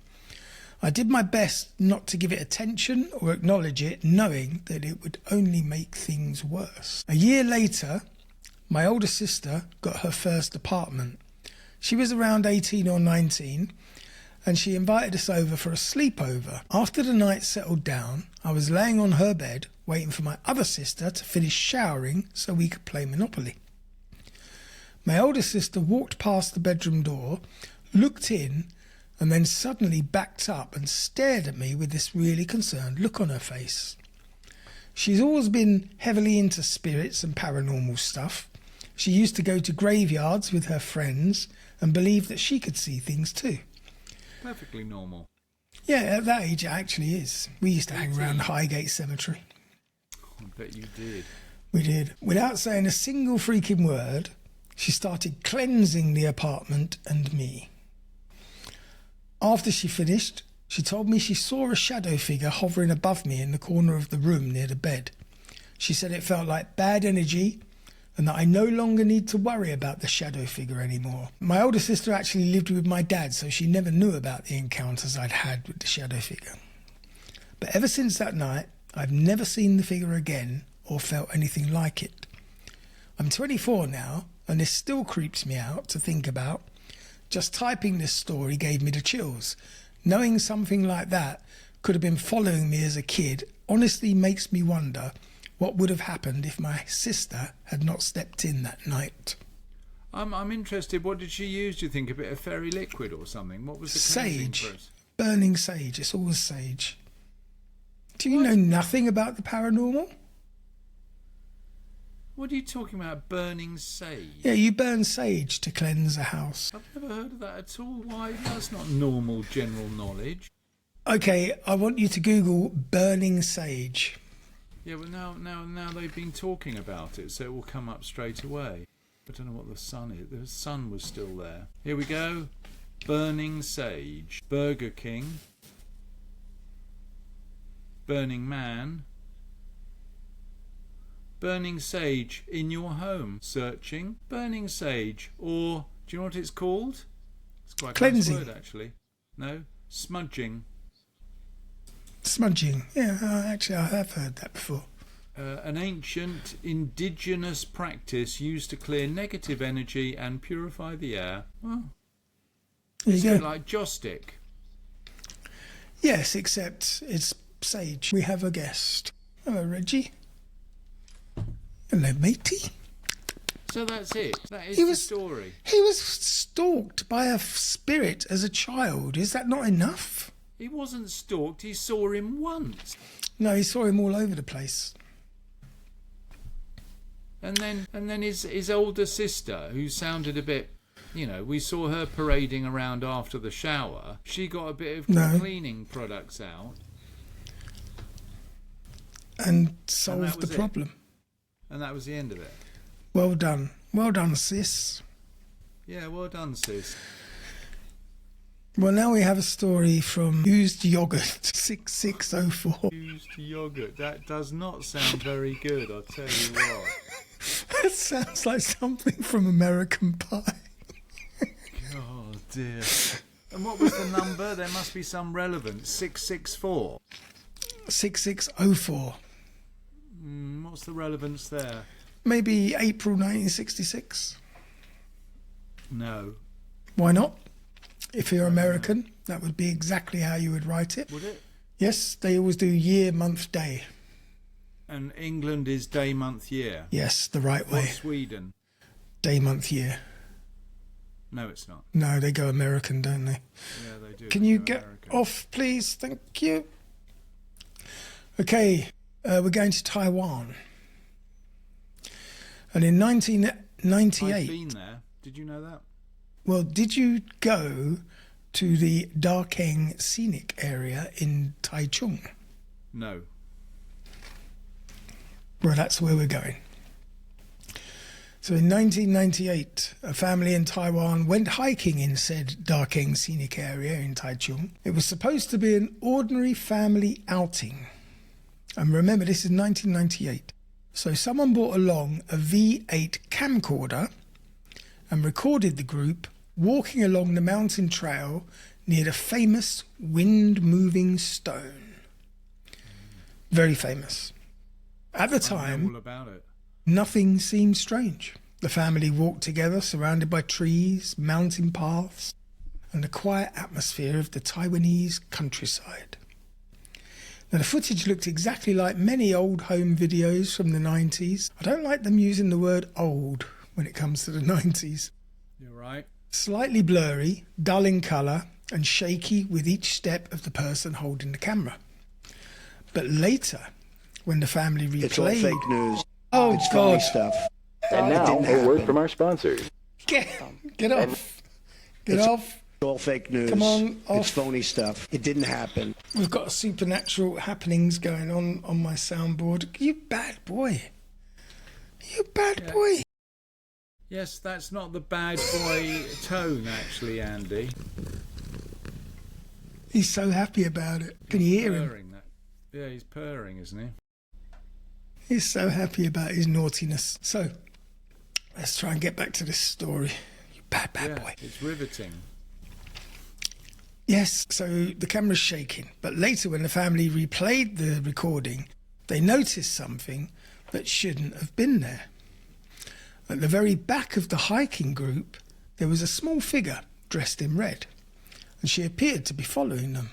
I did my best not to give it attention or acknowledge it, knowing that it would only make things worse. A year later, my older sister got her first apartment. She was around 18 or 19, and she invited us over for a sleepover. After the night settled down, I was laying on her bed, waiting for my other sister to finish showering so we could play Monopoly. My older sister walked past the bedroom door, looked in, and then suddenly backed up and stared at me with this really concerned look on her face. She's always been heavily into spirits and paranormal stuff. She used to go to graveyards with her friends and believed that she could see things too. Perfectly normal. Yeah, at that age it actually is. We used to hang around Highgate Cemetery. I bet you did. We did. Without saying a single freaking word, she started cleansing the apartment and me. After she finished, she told me she saw a shadow figure hovering above me in the corner of the room near the bed. She said it felt like bad energy and that I no longer need to worry about the shadow figure anymore. My older sister actually lived with my dad, so she never knew about the encounters I'd had with the shadow figure. But ever since that night, I've never seen the figure again or felt anything like it. I'm 24 now, and this still creeps me out to think about. Just typing this story gave me the chills. Knowing something like that could have been following me as a kid honestly makes me wonder what would have happened if my sister had not stepped in that night. I'm interested. What did she use, do you think? A bit of fairy liquid or something? What was the Sage. process? Burning sage. It's always sage. Do you know nothing about the paranormal? What are you talking about, burning sage? Yeah, you burn sage to cleanse a house. I've never heard of that at all. Why? That's not normal general knowledge. Okay, I want you to Google burning sage. Yeah, well, now they've been talking about it, so it will come up straight away. I don't know what the sun is. The sun was still there. Here we go. Burning sage. Burger King. Burning Man. Burning sage in your home. Searching. Burning sage. Or, do you know what it's called? It's quite a nice word, actually. No? Smudging. Smudging. Yeah, actually, I have heard that before. An ancient indigenous practice used to clear negative energy and purify the air. Well, it's a bit like joss stick. Yes, except it's sage. We have a guest. Hello, Reggie. Hello, matey. So that's it. That is the story. He was stalked by a spirit as a child. Is that not enough? He wasn't stalked. He saw him once. No, he saw him all over the place. And then his older sister, who sounded a bit, we saw her parading around after the shower. She got a bit of cleaning products out. And solved the problem. And that was the end of it. Well done. Well done, sis. Yeah, well done, sis. Well, now we have a story from Used Yogurt 6604. Used yogurt. That does not sound very good, I'll tell you what. That sounds like something from American Pie. Oh, dear. And what was the number? There must be some relevance. 664. 6604. What's the relevance there? Maybe April 1966. No. Why not? If you're American, that would be exactly how you would write it. Would it? Yes, they always do year, month, day. And England is day, month, year? Yes, the right way. Or Sweden? Day, month, year. No, it's not. No, they go American, don't they? Yeah, they do. Can you get off, please? Thank you. Okay, we're going to Taiwan. And in 1998... I've been there. Did you know that? Well, did you go to the Darkeng scenic area in Taichung? No. Well, that's where we're going. So in 1998, a family in Taiwan went hiking in said Darkeng scenic area in Taichung. It was supposed to be an ordinary family outing. And remember, this is 1998. So someone brought along a V8 camcorder and recorded the group walking along the mountain trail near the famous wind-moving stone. Very famous. At the time, all about it. Nothing seemed strange. The family walked together, surrounded by trees, mountain paths, and the quiet atmosphere of the Taiwanese countryside. Now, the footage looked exactly like many old home videos from the 90s. I don't like them using the word old when it comes to the 90s. You're right. Slightly blurry, dull in colour, and shaky with each step of the person holding the camera. But later, when the family replayed... It's all fake news. Oh, it's God. phony stuff. And now, a word from our sponsors. Get off. Get off. It's all fake news. Come on, off. It's phony stuff. It didn't happen. We've got supernatural happenings going on my soundboard. You bad boy. You bad boy. Yes, that's not the bad boy tone, actually, Andy. He's so happy about it. Can you hear him? Purring, yeah, he's purring, isn't he? He's so happy about his naughtiness. So, let's try and get back to this story. You bad boy. It's riveting. Yes, so the camera's shaking. But later, when the family replayed the recording, they noticed something that shouldn't have been there. At the very back of the hiking group, there was a small figure dressed in red, and she appeared to be following them.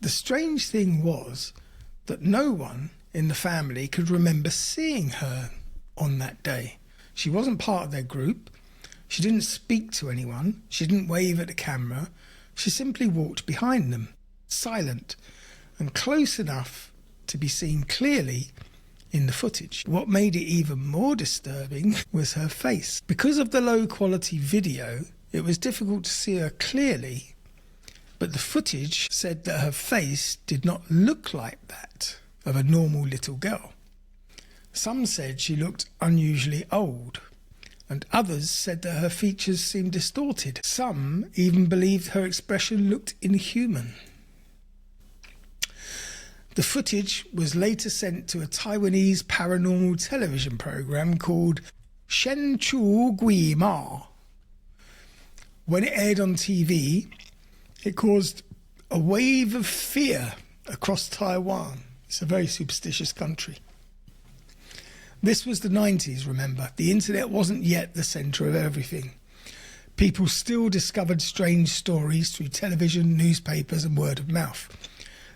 The strange thing was that no one in the family could remember seeing her on that day. She wasn't part of their group. She didn't speak to anyone. She didn't wave at the camera. She simply walked behind them, silent and close enough to be seen clearly in the footage. What made it even more disturbing was her face. Because of the low quality video, it was difficult to see her clearly, but the footage said that her face did not look like that of a normal little girl. Some said she looked unusually old, and others said that her features seemed distorted. Some even believed her expression looked inhuman. The footage was later sent to a Taiwanese paranormal television program called Shen Chu Gui Ma. When it aired on TV, it caused a wave of fear across Taiwan. It's a very superstitious country. This was the 90s, remember. The internet wasn't yet the centre of everything. People still discovered strange stories through television, newspapers and word of mouth.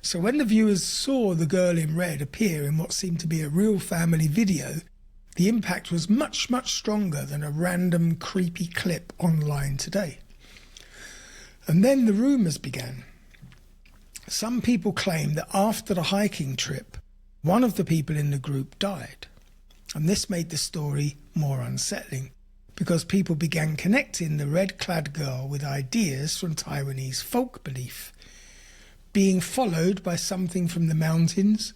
So when the viewers saw the girl in red appear in what seemed to be a real family video, the impact was much, much stronger than a random creepy clip online today. And then the rumours began. Some people claim that after the hiking trip, one of the people in the group died. And this made the story more unsettling, because people began connecting the red-clad girl with ideas from Taiwanese folk belief, being followed by something from the mountains,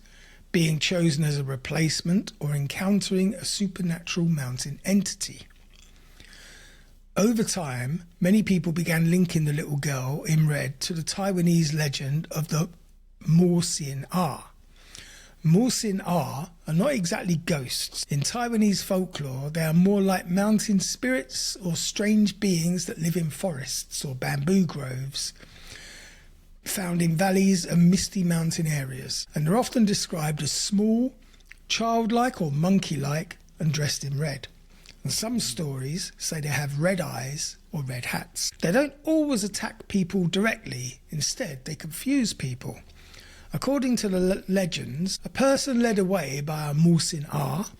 being chosen as a replacement, or encountering a supernatural mountain entity. Over time, many people began linking the little girl in red to the Taiwanese legend of the Mo Sin Ah. Mo Sin Ah are not exactly ghosts. In Taiwanese folklore, they are more like mountain spirits or strange beings that live in forests or bamboo groves, found in valleys and misty mountain areas, and they're often described as small, childlike or monkey-like, and dressed in red. And some stories say they have red eyes or red hats. They don't always attack people directly. Instead, they confuse people. According to the legends, a person led away by a Mo Sin Ah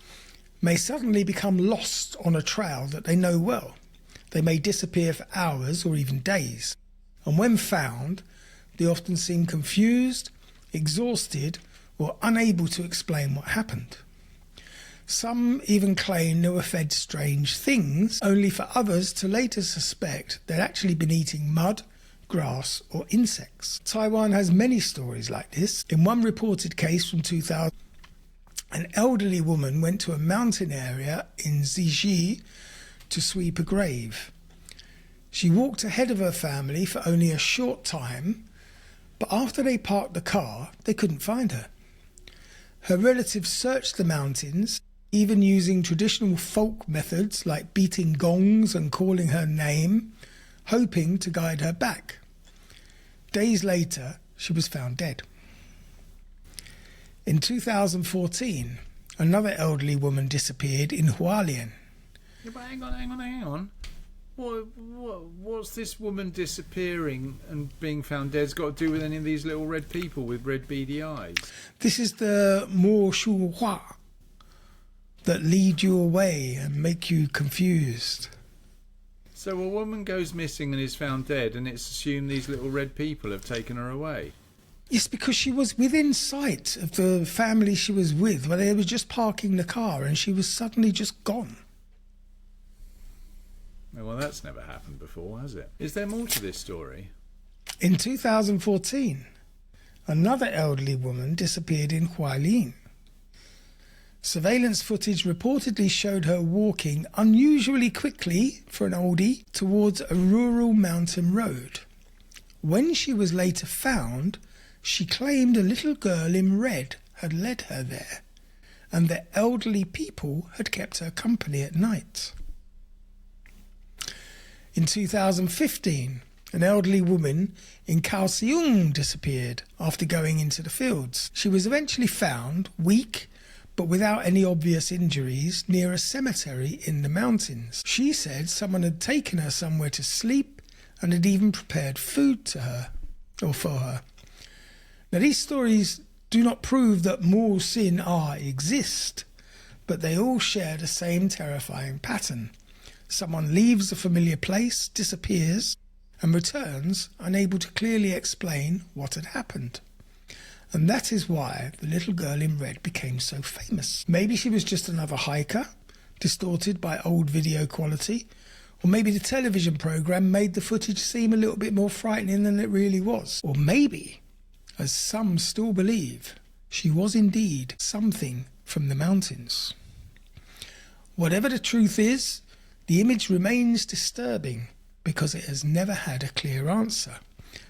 may suddenly become lost on a trail that they know well. They may disappear for hours or even days. And when found, they often seem confused, exhausted, or unable to explain what happened. Some even claim they were fed strange things, only for others to later suspect they'd actually been eating mud, grass, or insects. Taiwan has many stories like this. In one reported case from 2000, an elderly woman went to a mountain area in Ziji to sweep a grave. She walked ahead of her family for only a short time, but after they parked the car, they couldn't find her. Her relatives searched the mountains, even using traditional folk methods like beating gongs and calling her name, hoping to guide her back. Days later, she was found dead. In 2014, another elderly woman disappeared in Hualien. Yeah, but hang on. What's this woman disappearing and being found dead's got to do with any of these little red people with red beady eyes? This is the Mo Shu Hua that lead you away and make you confused. So a woman goes missing and is found dead, and it's assumed these little red people have taken her away. Yes, because she was within sight of the family she was with, where they were just parking the car, and she was suddenly just gone. Well, that's never happened before, has it? Is there more to this story? In 2014, another elderly woman disappeared in Hualien. Surveillance footage reportedly showed her walking unusually quickly for an oldie towards a rural mountain road. When she was later found, she claimed a little girl in red had led her there, and that elderly people had kept her company at night. In 2015, an elderly woman in Kaohsiung disappeared after going into the fields. She was eventually found, weak but without any obvious injuries, near a cemetery in the mountains. She said someone had taken her somewhere to sleep and had even prepared food to her, or for her. Now, these stories do not prove that Mo Sin Ah exist, but they all share the same terrifying pattern. Someone leaves a familiar place, disappears, and returns unable to clearly explain what had happened. And that is why the little girl in red became so famous. Maybe she was just another hiker, distorted by old video quality, or maybe the television programme made the footage seem a little bit more frightening than it really was. Or maybe, as some still believe, she was indeed something from the mountains. Whatever the truth is, the image remains disturbing because it has never had a clear answer.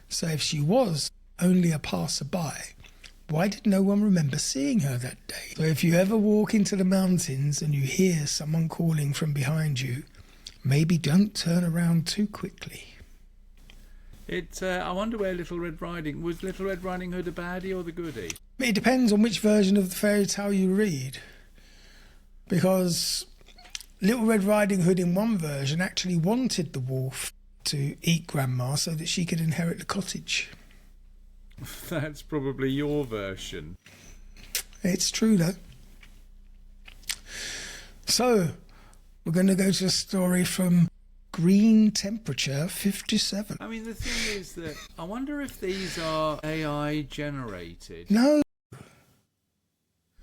So if she was only a passerby, why did no one remember seeing her that day? So if you ever walk into the mountains and you hear someone calling from behind you, maybe don't turn around too quickly. I wonder where was Little Red Riding Hood a baddie or the goodie? It depends on which version of the fairy tale you read, because Little Red Riding Hood in one version actually wanted the wolf to eat Grandma so that she could inherit the cottage. That's probably your version. It's true though. So, we're going to go to a story from Green Temperature 57. I mean, the thing is that I wonder if these are AI generated. No.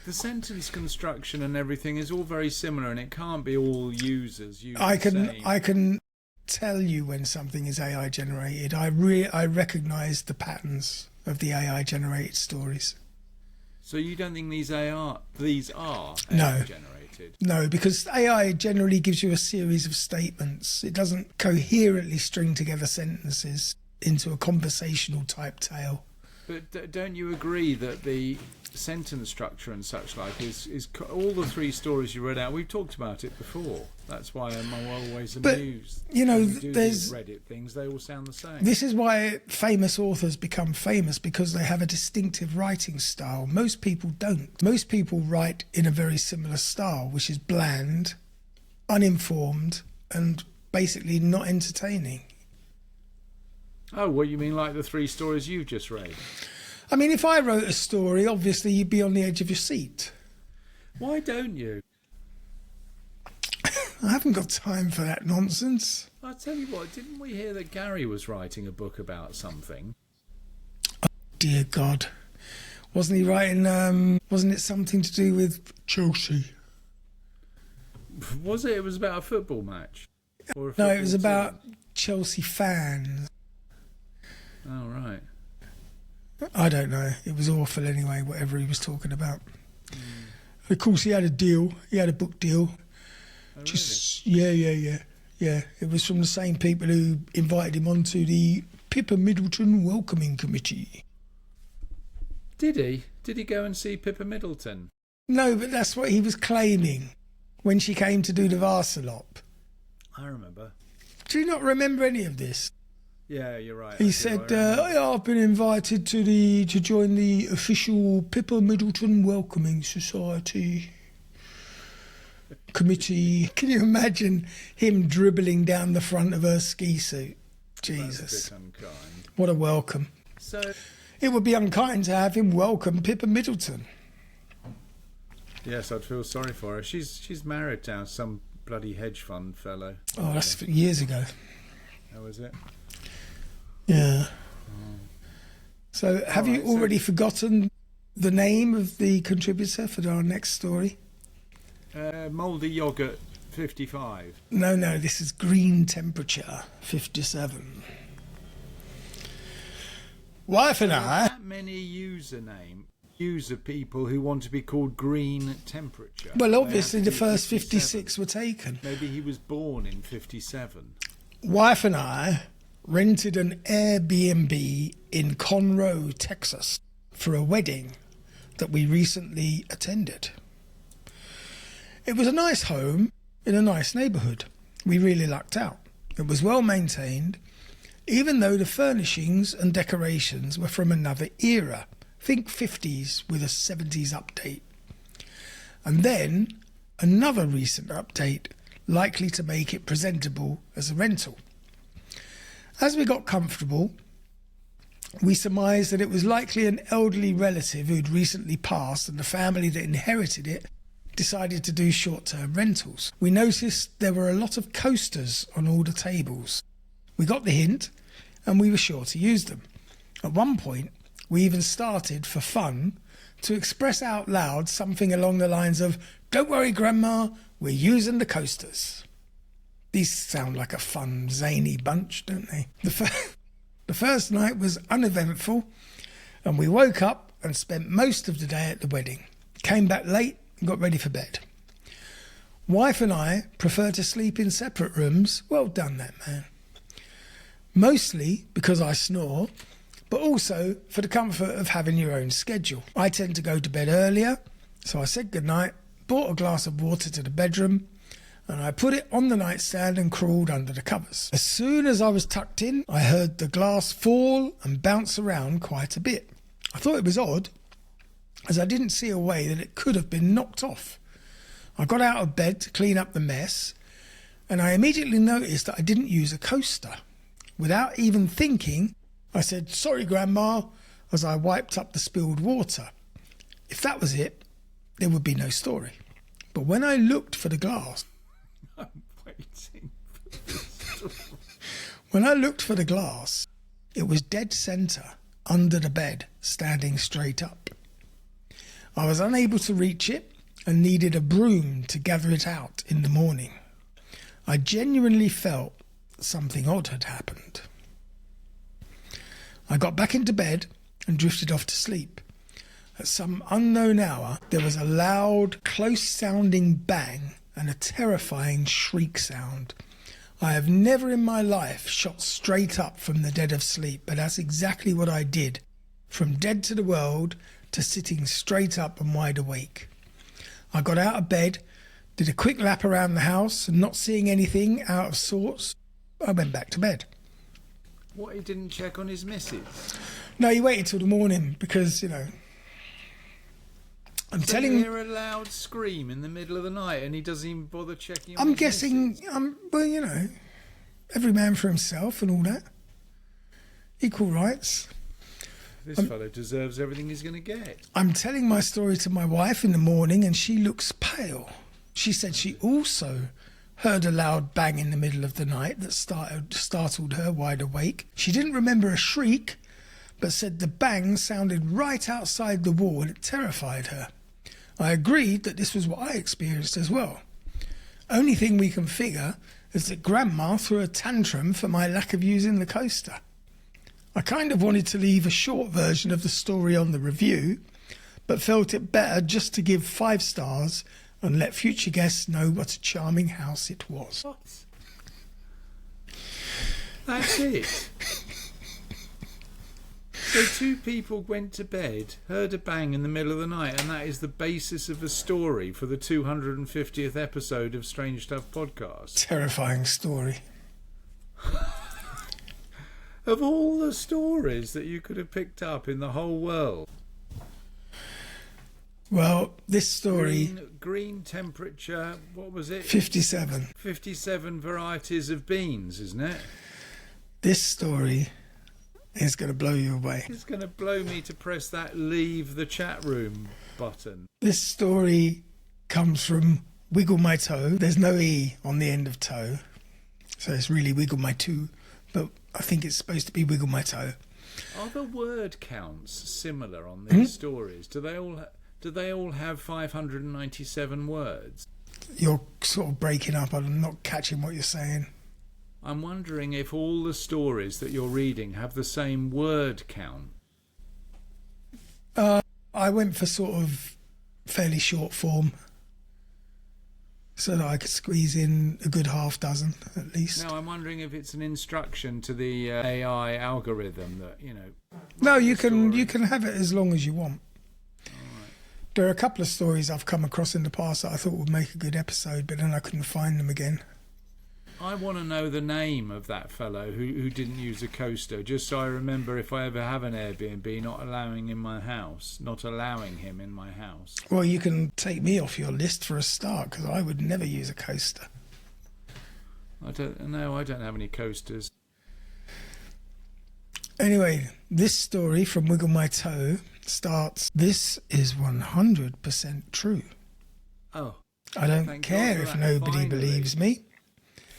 The sentence construction and everything is all very similar, and it can't be all users. I can tell you when something is AI generated. I recognise the patterns of the AI generated stories. So you don't think these are AI generated? No, because AI generally gives you a series of statements. It doesn't coherently string together sentences into a conversational type tale. But don't you agree that the sentence structure and such like is all the three stories you read out? We've talked about it before. That's why I'm always amused. But, you know, there's Reddit things, they all sound the same. This is why famous authors become famous, because they have a distinctive writing style. Most people don't. Most people write in a very similar style, which is bland, uninformed, and basically not entertaining. Oh, what you mean, like the three stories you've just read? I mean, if I wrote a story, obviously you'd be on the edge of your seat. Why don't you? I haven't got time for that nonsense. I'll tell you what, didn't we hear that Gary was writing a book about something? Oh, dear God. Wasn't he writing, wasn't it something to do with Chelsea? Was it? It was about a football match? Or a No, it was football about team? Chelsea fans. Oh, right. I don't know. It was awful anyway, whatever he was talking about. Of course, he had a deal. He had a book deal. Oh, Just really? Yeah. It was from the same people who invited him onto the Pippa Middleton Welcoming Committee. Did he? Did he go and see Pippa Middleton? No, but that's what he was claiming when she came to do the Varsalop. I remember. Do you not remember any of this? Yeah, you're right. He said, I've been invited to join the official Pippa Middleton Welcoming Society committee. Can you imagine him dribbling down the front of her ski suit? Jesus. That's a bit unkind. What a welcome. So it would be unkind to have him welcome Pippa Middleton. Yes, I'd feel sorry for her. She's married to some bloody hedge fund fellow. Oh, that's years ago. How is it? Yeah. So have you already forgotten the name of the contributor for our next story? Mouldy Yogurt 55. No, this is Green Temperature 57. Wife and I... That many user people who want to be called Green Temperature. Well, obviously the first 56 were taken. Maybe he was born in 57. Wife and I rented an Airbnb in Conroe, Texas, for a wedding that we recently attended. It was a nice home in a nice neighbourhood. We really lucked out. It was well maintained, even though the furnishings and decorations were from another era. Think 50s with a 70s update. And then another recent update likely to make it presentable as a rental. As we got comfortable, we surmised that it was likely an elderly relative who'd recently passed, and the family that inherited it decided to do short-term rentals. We noticed there were a lot of coasters on all the tables. We got the hint, and we were sure to use them. At one point, we even started, for fun, to express out loud something along the lines of, "Don't worry, Grandma, we're using the coasters." These sound like a fun, zany bunch, don't they? The first night was uneventful, and we woke up and spent most of the day at the wedding. Came back late and got ready for bed. Wife and I prefer to sleep in separate rooms. Well done, that man. Mostly because I snore, but also for the comfort of having your own schedule. I tend to go to bed earlier, so I said goodnight, brought a glass of water to the bedroom, and I put it on the nightstand and crawled under the covers. As soon as I was tucked in, I heard the glass fall and bounce around quite a bit. I thought it was odd, as I didn't see a way that it could have been knocked off. I got out of bed to clean up the mess, and I immediately noticed that I didn't use a coaster. Without even thinking, I said, "Sorry, Grandma," as I wiped up the spilled water. If that was it, there would be no story. But when I looked for the glass... I'm waiting for this story. When I looked for the glass, it was dead centre, under the bed, standing straight up. I was unable to reach it and needed a broom to gather it out in the morning. I genuinely felt something odd had happened. I got back into bed and drifted off to sleep. At some unknown hour, there was a loud, close-sounding bang and a terrifying shriek sound. I have never in my life shot straight up from the dead of sleep, but that's exactly what I did, from dead to the world to sitting straight up and wide awake. I got out of bed, did a quick lap around the house, and not seeing anything out of sorts, I went back to bed. What, he didn't check on his missus? No, he waited till the morning because, I'm telling you... hear a loud scream in the middle of the night and he doesn't even bother checking on I'm his guessing, missus? every man for himself and all that. Equal rights. This fellow deserves everything he's going to get. I'm telling my story to my wife in the morning and she looks pale. She said she also heard a loud bang in the middle of the night that startled her wide awake. She didn't remember a shriek, but said the bang sounded right outside the wall and it terrified her. I agreed that this was what I experienced as well. Only thing we can figure is that Grandma threw a tantrum for my lack of using the coaster. I kind of wanted to leave a short version of the story on the review, but felt it better just to give 5 stars and let future guests know what a charming house it was. What? That's it? So two people went to bed, heard a bang in the middle of the night, and that is the basis of a story for the 250th episode of Strange Stuff podcast. Terrifying story. Of all the stories that you could have picked up in the whole world. Well, this story... Green temperature, what was it? 57. 57 varieties of beans, isn't it? This story is going to blow you away. It's going to blow me to press that leave the chat room button. This story comes from Wiggle My Toe. There's no E on the end of toe, so it's really Wiggle My Toe, but I think it's supposed to be Wiggle My Toe. Are the word counts similar on these stories? Do they all have 597 words? You're sort of breaking up. I'm not catching what you're saying. I'm wondering if all the stories that you're reading have the same word count. I went for sort of fairly short form so that I could squeeze in a good half dozen at least. No, I'm wondering if it's an instruction to the AI algorithm that, No, you can have it as long as you want. There are a couple of stories I've come across in the past that I thought would make a good episode, but then I couldn't find them again. I want to know the name of that fellow who didn't use a coaster, just so I remember if I ever have an Airbnb, not allowing him in my house. Well, you can take me off your list for a start, because I would never use a coaster. I don't have any coasters. Anyway, this story from Wiggle My Toe starts, "This is 100% true. Oh. I don't care if nobody believes me.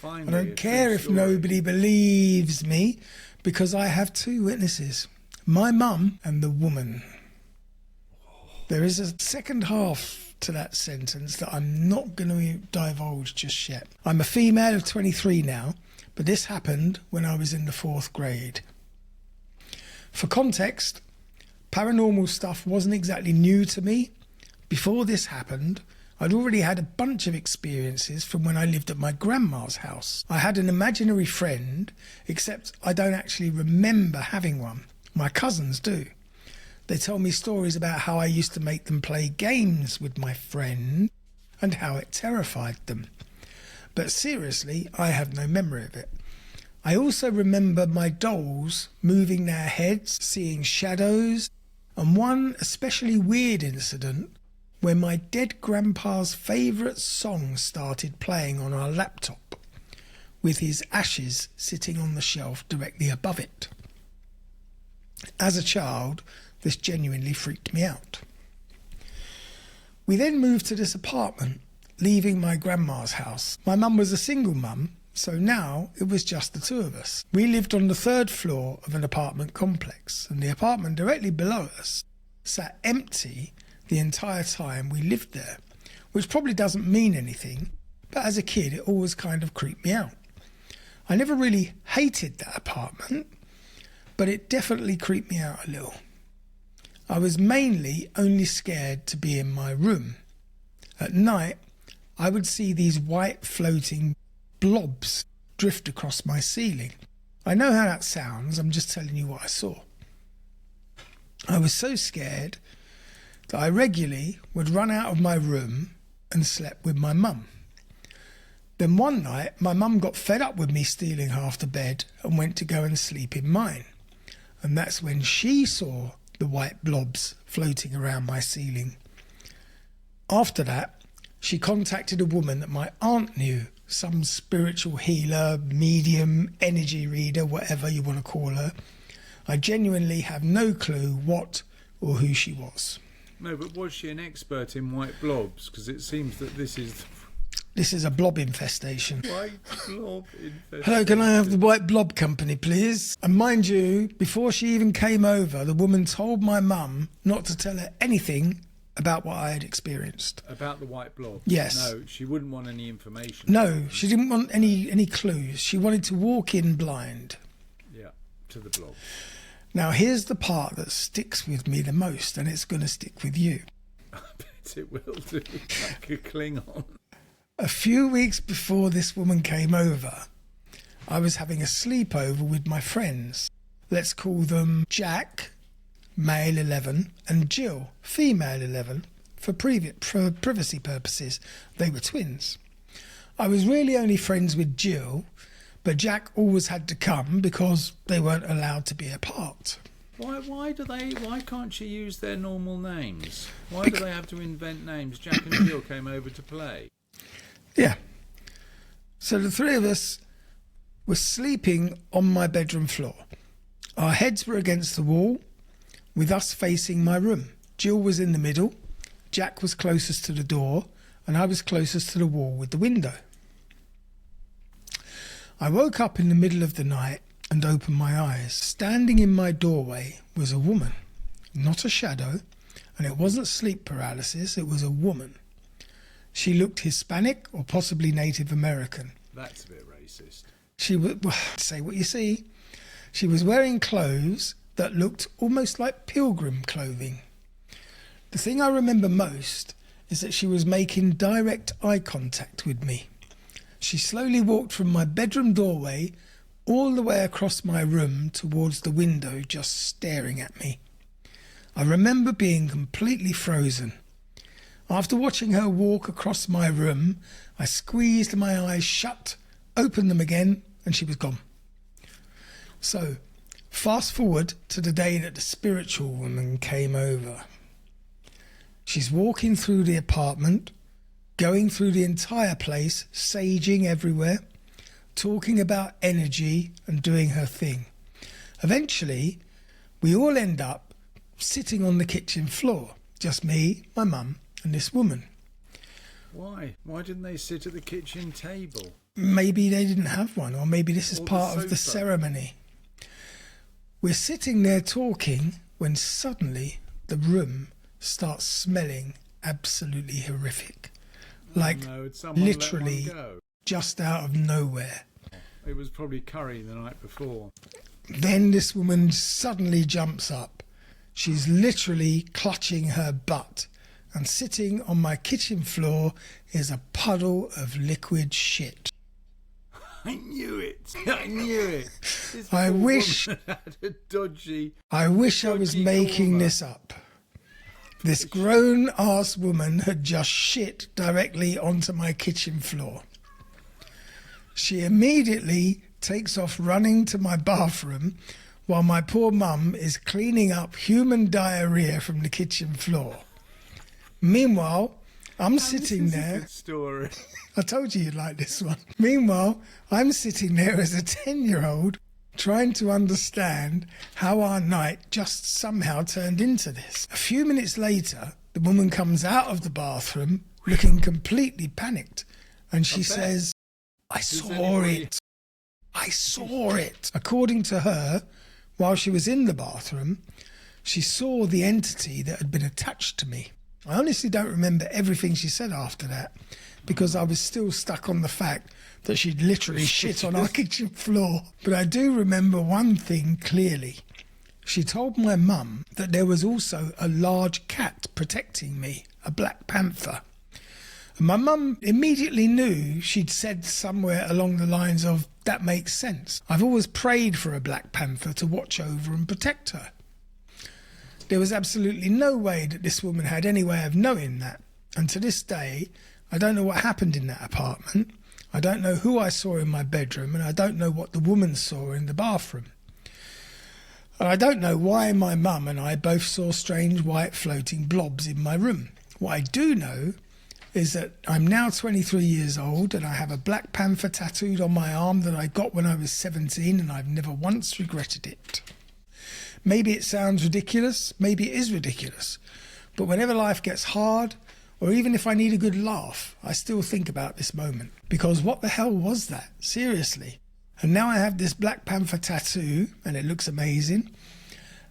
Finally, I don't care if nobody believes me, because I have two witnesses, my mum and the woman." There is a second half to that sentence that I'm not going to divulge just yet. I'm a female of 23 now, but this happened when I was in the 4th grade. For context, paranormal stuff wasn't exactly new to me. Before this happened, I'd already had a bunch of experiences from when I lived at my grandma's house. I had an imaginary friend, except I don't actually remember having one. My cousins do. They tell me stories about how I used to make them play games with my friend and how it terrified them. But seriously, I have no memory of it. I also remember my dolls moving their heads, seeing shadows, and one especially weird incident where my dead grandpa's favourite song started playing on our laptop, with his ashes sitting on the shelf directly above it. As a child, this genuinely freaked me out. We then moved to this apartment, leaving my grandma's house. My mum was a single mum, so now it was just the two of us. We lived on the 3rd floor of an apartment complex, and the apartment directly below us sat empty the entire time we lived there, which probably doesn't mean anything, but as a kid it always kind of creeped me out. I never really hated that apartment, but it definitely creeped me out a little. I was mainly only scared to be in my room. At night, I would see these white floating blobs drift across my ceiling. I know how that sounds, I'm just telling you what I saw. I was so scared that I regularly would run out of my room and slept with my mum. Then one night, my mum got fed up with me stealing half the bed and went to go and sleep in mine. And that's when she saw the white blobs floating around my ceiling. After that, she contacted a woman that my aunt knew, some spiritual healer, medium, energy reader, whatever you want to call her. I genuinely have no clue what or who she was. No, but was she an expert in white blobs? Because it seems that this is a blob infestation. White blob infestation. Hello, can I have the white blob company, please? And mind you, before she even came over, the woman told my mum not to tell her anything about what I had experienced. About the white blob? Yes. No, she wouldn't want any information. No, she didn't want any clues. She wanted to walk in blind. Yeah, to the blob. Now, here's the part that sticks with me the most, and it's going to stick with you. I bet it will do, like a Klingon. A few weeks before this woman came over, I was having a sleepover with my friends. Let's call them Jack, male 11, and Jill, female 11, for privacy purposes. They were twins. I was really only friends with Jill, but Jack always had to come because they weren't allowed to be apart. Why can't she use their normal names? Why do they have to invent names? Jack and Jill came over to play. Yeah. So the three of us were sleeping on my bedroom floor. Our heads were against the wall, with us facing my room. Jill was in the middle, Jack was closest to the door, and I was closest to the wall with the window. I woke up in the middle of the night and opened my eyes. Standing in my doorway was a woman, not a shadow, and it wasn't sleep paralysis, it was a woman. She looked Hispanic or possibly Native American. That's a bit racist. She was, well, say what you see. She was wearing clothes that looked almost like pilgrim clothing. The thing I remember most is that she was making direct eye contact with me. She slowly walked from my bedroom doorway all the way across my room towards the window, just staring at me. I remember being completely frozen. After watching her walk across my room, I squeezed my eyes shut, opened them again, and she was gone. So, fast forward to the day that the spiritual woman came over. She's walking through the apartment, going through the entire place, saging everywhere, talking about energy and doing her thing. Eventually, we all end up sitting on the kitchen floor, just me, my mum, and this woman. Why? Why didn't they sit at the kitchen table? Maybe they didn't have one, or maybe this is Or part the of the sofa. ceremony. We're sitting there talking when suddenly the room starts smelling absolutely horrific. Like No, had someone let literally one go? just out of nowhere. It was probably curry the night before. Then this woman suddenly jumps up. She's literally clutching her butt, and sitting on my kitchen floor is a puddle of liquid shit. I knew it. I knew it. This I poor wish- woman had a dodgy. I wish I was Dodgy making karma. this up. This grown-ass woman had just shit directly onto my kitchen floor. She immediately takes off running to my bathroom while my poor mum is cleaning up human diarrhea from the kitchen floor. Meanwhile, I'm sitting This is a there. good story. I told you you'd like this one. Meanwhile, I'm sitting there as a 10-year-old trying to understand how our night just somehow turned into this. A few minutes later, the woman comes out of the bathroom looking completely panicked, and she says, I saw it. I saw it. According to her, while she was in the bathroom, she saw the entity that had been attached to me. I honestly don't remember everything she said after that, because I was still stuck on the fact that she'd literally shit on our kitchen floor. But I do remember one thing clearly. She told my mum that there was also a large cat protecting me, a black panther. And my mum immediately knew she'd said somewhere along the lines of, that makes sense. I've always prayed for a black panther to watch over and protect her. There was absolutely no way that this woman had any way of knowing that. And to this day, I don't know what happened in that apartment. I don't know who I saw in my bedroom, and I don't know what the woman saw in the bathroom. And I don't know why my mum and I both saw strange white floating blobs in my room. What I do know is that I'm now 23 years old and I have a black panther tattooed on my arm that I got when I was 17, and I've never once regretted it. Maybe it sounds ridiculous, maybe it is ridiculous, but whenever life gets hard, or even if I need a good laugh, I still think about this moment. Because what the hell was that? Seriously. And now I have this Black Panther tattoo, and it looks amazing.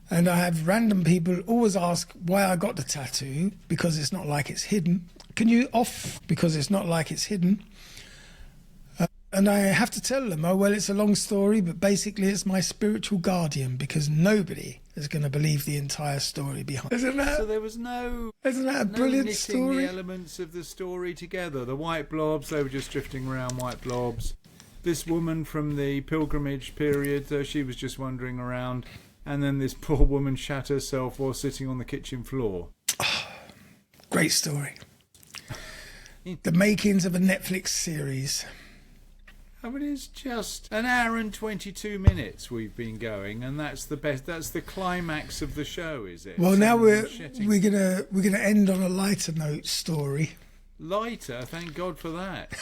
And I have random people always ask why I got the tattoo, because it's not like it's hidden. Can you off? Because it's not like it's hidden. And I have to tell them, oh, well, it's a long story, but basically it's my spiritual guardian, because nobody is going to believe the entire story behind. Isn't So there was no isn't that a no brilliant knitting story? the elements of the story together. The white blobs, they were just drifting around white blobs. This woman from the pilgrimage period, she was just wandering around and then this poor woman shat herself while sitting on the kitchen floor. Great story. The makings of a Netflix series. I mean, it's just an hour and 22 minutes we've been going, and that's the best. That's the climax of the show, is it? Well, now we're gonna end on a lighter note story. Lighter, thank God for that.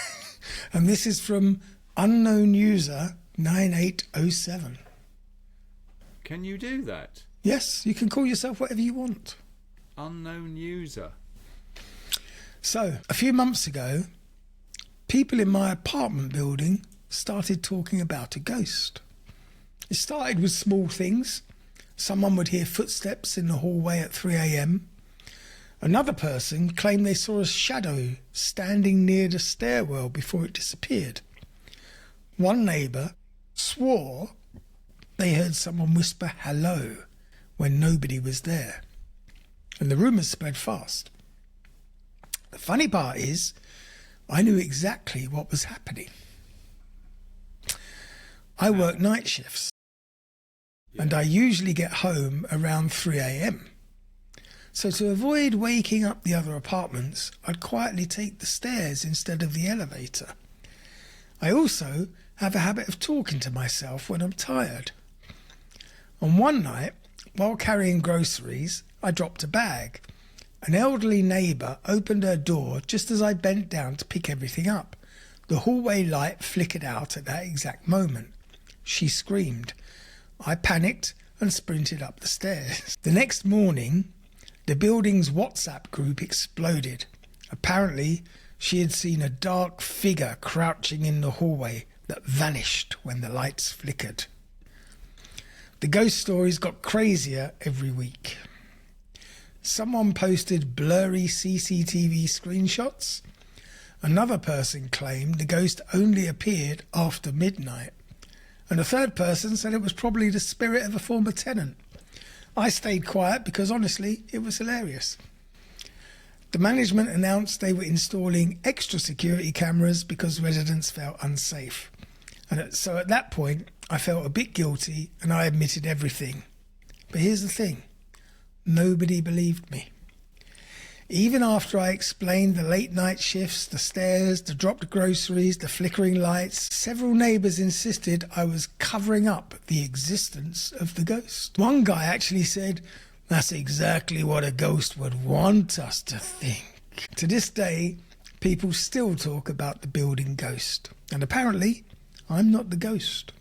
And this is from unknown user 9807. Can you do that? Yes, you can call yourself whatever you want. Unknown user. So, a few months ago, people in my apartment building started talking about a ghost. It started with small things. Someone would hear footsteps in the hallway at 3 a.m. Another person claimed they saw a shadow standing near the stairwell before it disappeared. One neighbour swore they heard someone whisper hello when nobody was there. And the rumours spread fast. The funny part is, I knew exactly what was happening. I work night shifts, and I usually get home around 3 a.m. So to avoid waking up the other apartments, I'd quietly take the stairs instead of the elevator. I also have a habit of talking to myself when I'm tired. On one night, while carrying groceries, I dropped a bag. An elderly neighbour opened her door just as I bent down to pick everything up. The hallway light flickered out at that exact moment. She screamed. I panicked and sprinted up the stairs. The next morning, the building's WhatsApp group exploded. Apparently, she had seen a dark figure crouching in the hallway that vanished when the lights flickered. The ghost stories got crazier every week. Someone posted blurry CCTV screenshots. Another person claimed the ghost only appeared after midnight. And a third person said it was probably the spirit of a former tenant. I stayed quiet because honestly, it was hilarious. The management announced they were installing extra security cameras because residents felt unsafe. And so at that point, I felt a bit guilty and I admitted everything. But here's the thing. Nobody believed me. Even after I explained the late night shifts, the stairs, the dropped groceries, the flickering lights, several neighbours insisted I was covering up the existence of the ghost. One guy actually said, "That's exactly what a ghost would want us to think." To this day, people still talk about the building ghost. And apparently, I'm not the ghost.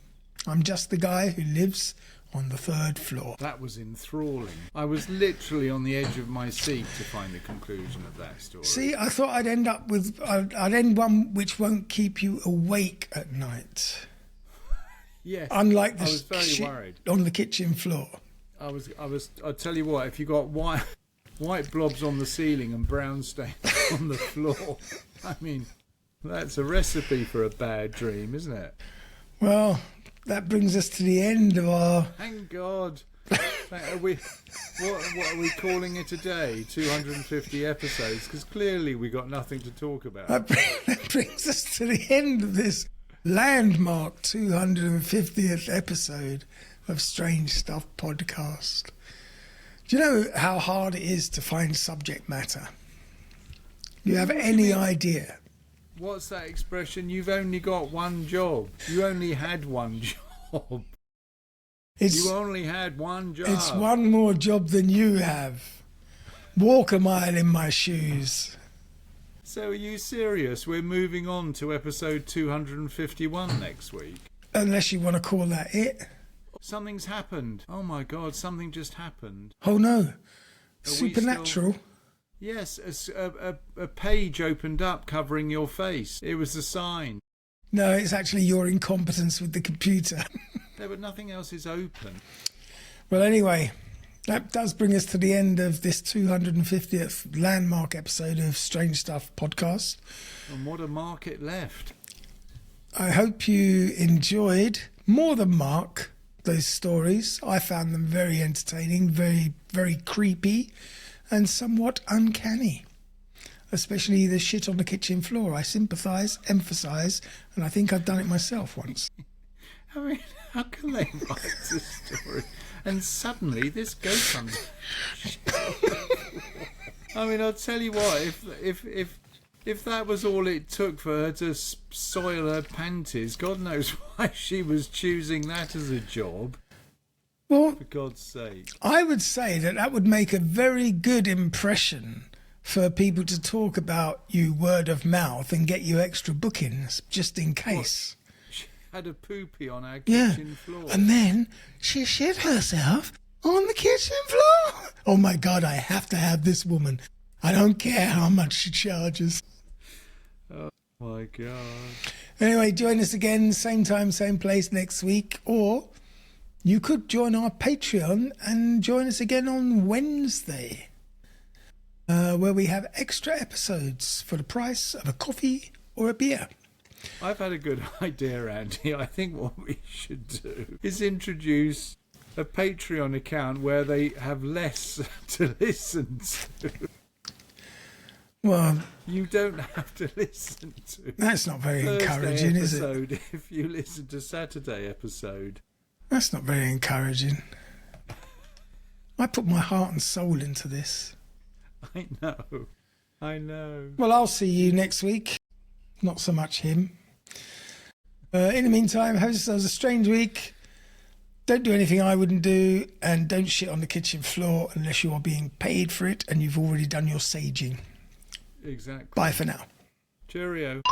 I'm just the guy who lives on the 3rd floor. That was enthralling. I was literally on the edge of my seat to find the conclusion of that story. See, I thought I'd end one which won't keep you awake at night. Yes. Unlike the I was very worried on the kitchen floor. I'll tell you what, if you got white blobs on the ceiling and brown stains on the floor, I mean, that's a recipe for a bad dream, isn't it? Well, that brings us to the end of our... Thank God. What are we calling it a day? 250 episodes? Because clearly we got nothing to talk about. That brings us to the end of this landmark 250th episode of Strange Stuff Podcast. Do you know how hard it is to find subject matter? Do you have any idea? What's that expression? You've only got one job. You only had one job. You only had one job. It's one more job than you have. Walk a mile in my shoes. So are you serious? We're moving on to episode 251 next week. Unless you want to call that it. Something's happened. Oh my God, something just happened. Oh no. Supernatural. Yes, a page opened up covering your face. It was a sign. No, it's actually your incompetence with the computer. No, but nothing else is open. Well, anyway, that does bring us to the end of this 250th landmark episode of Strange Stuff Podcast. And what a market left. I hope you enjoyed, more than Mark, those stories. I found them very entertaining, very, very creepy, and somewhat uncanny, especially the shit on the kitchen floor. I sympathise, emphasise, and I think I've done it myself once. I mean, how can they write a story and suddenly this goat comes? I mean, I'll tell you what, if that was all it took for her to soil her panties, God knows why she was choosing that as a job. Well, for God's sake. I would say that would make a very good impression for people to talk about you word of mouth and get you extra bookings, just in case. What? She had a poopy on our kitchen floor. And then she shit herself on the kitchen floor. Oh my God, I have to have this woman. I don't care how much she charges. Oh my God. Anyway, join us again, same time, same place next week. Or you could join our Patreon and join us again on Wednesday, where we have extra episodes for the price of a coffee or a beer. I've had a good idea, Andy. I think what we should do is introduce a Patreon account where they have less to listen to. Well, you don't have to listen to. That's not very Thursday encouraging, episode is it? If you listen to Saturday episode. That's not very encouraging. I put my heart and soul into this. I know. Well, I'll see you next week. Not so much him. In the meantime, have yourselves a strange week. Don't do anything I wouldn't do, and don't shit on the kitchen floor unless you are being paid for it and you've already done your saging. Exactly. Bye for now. Cheerio.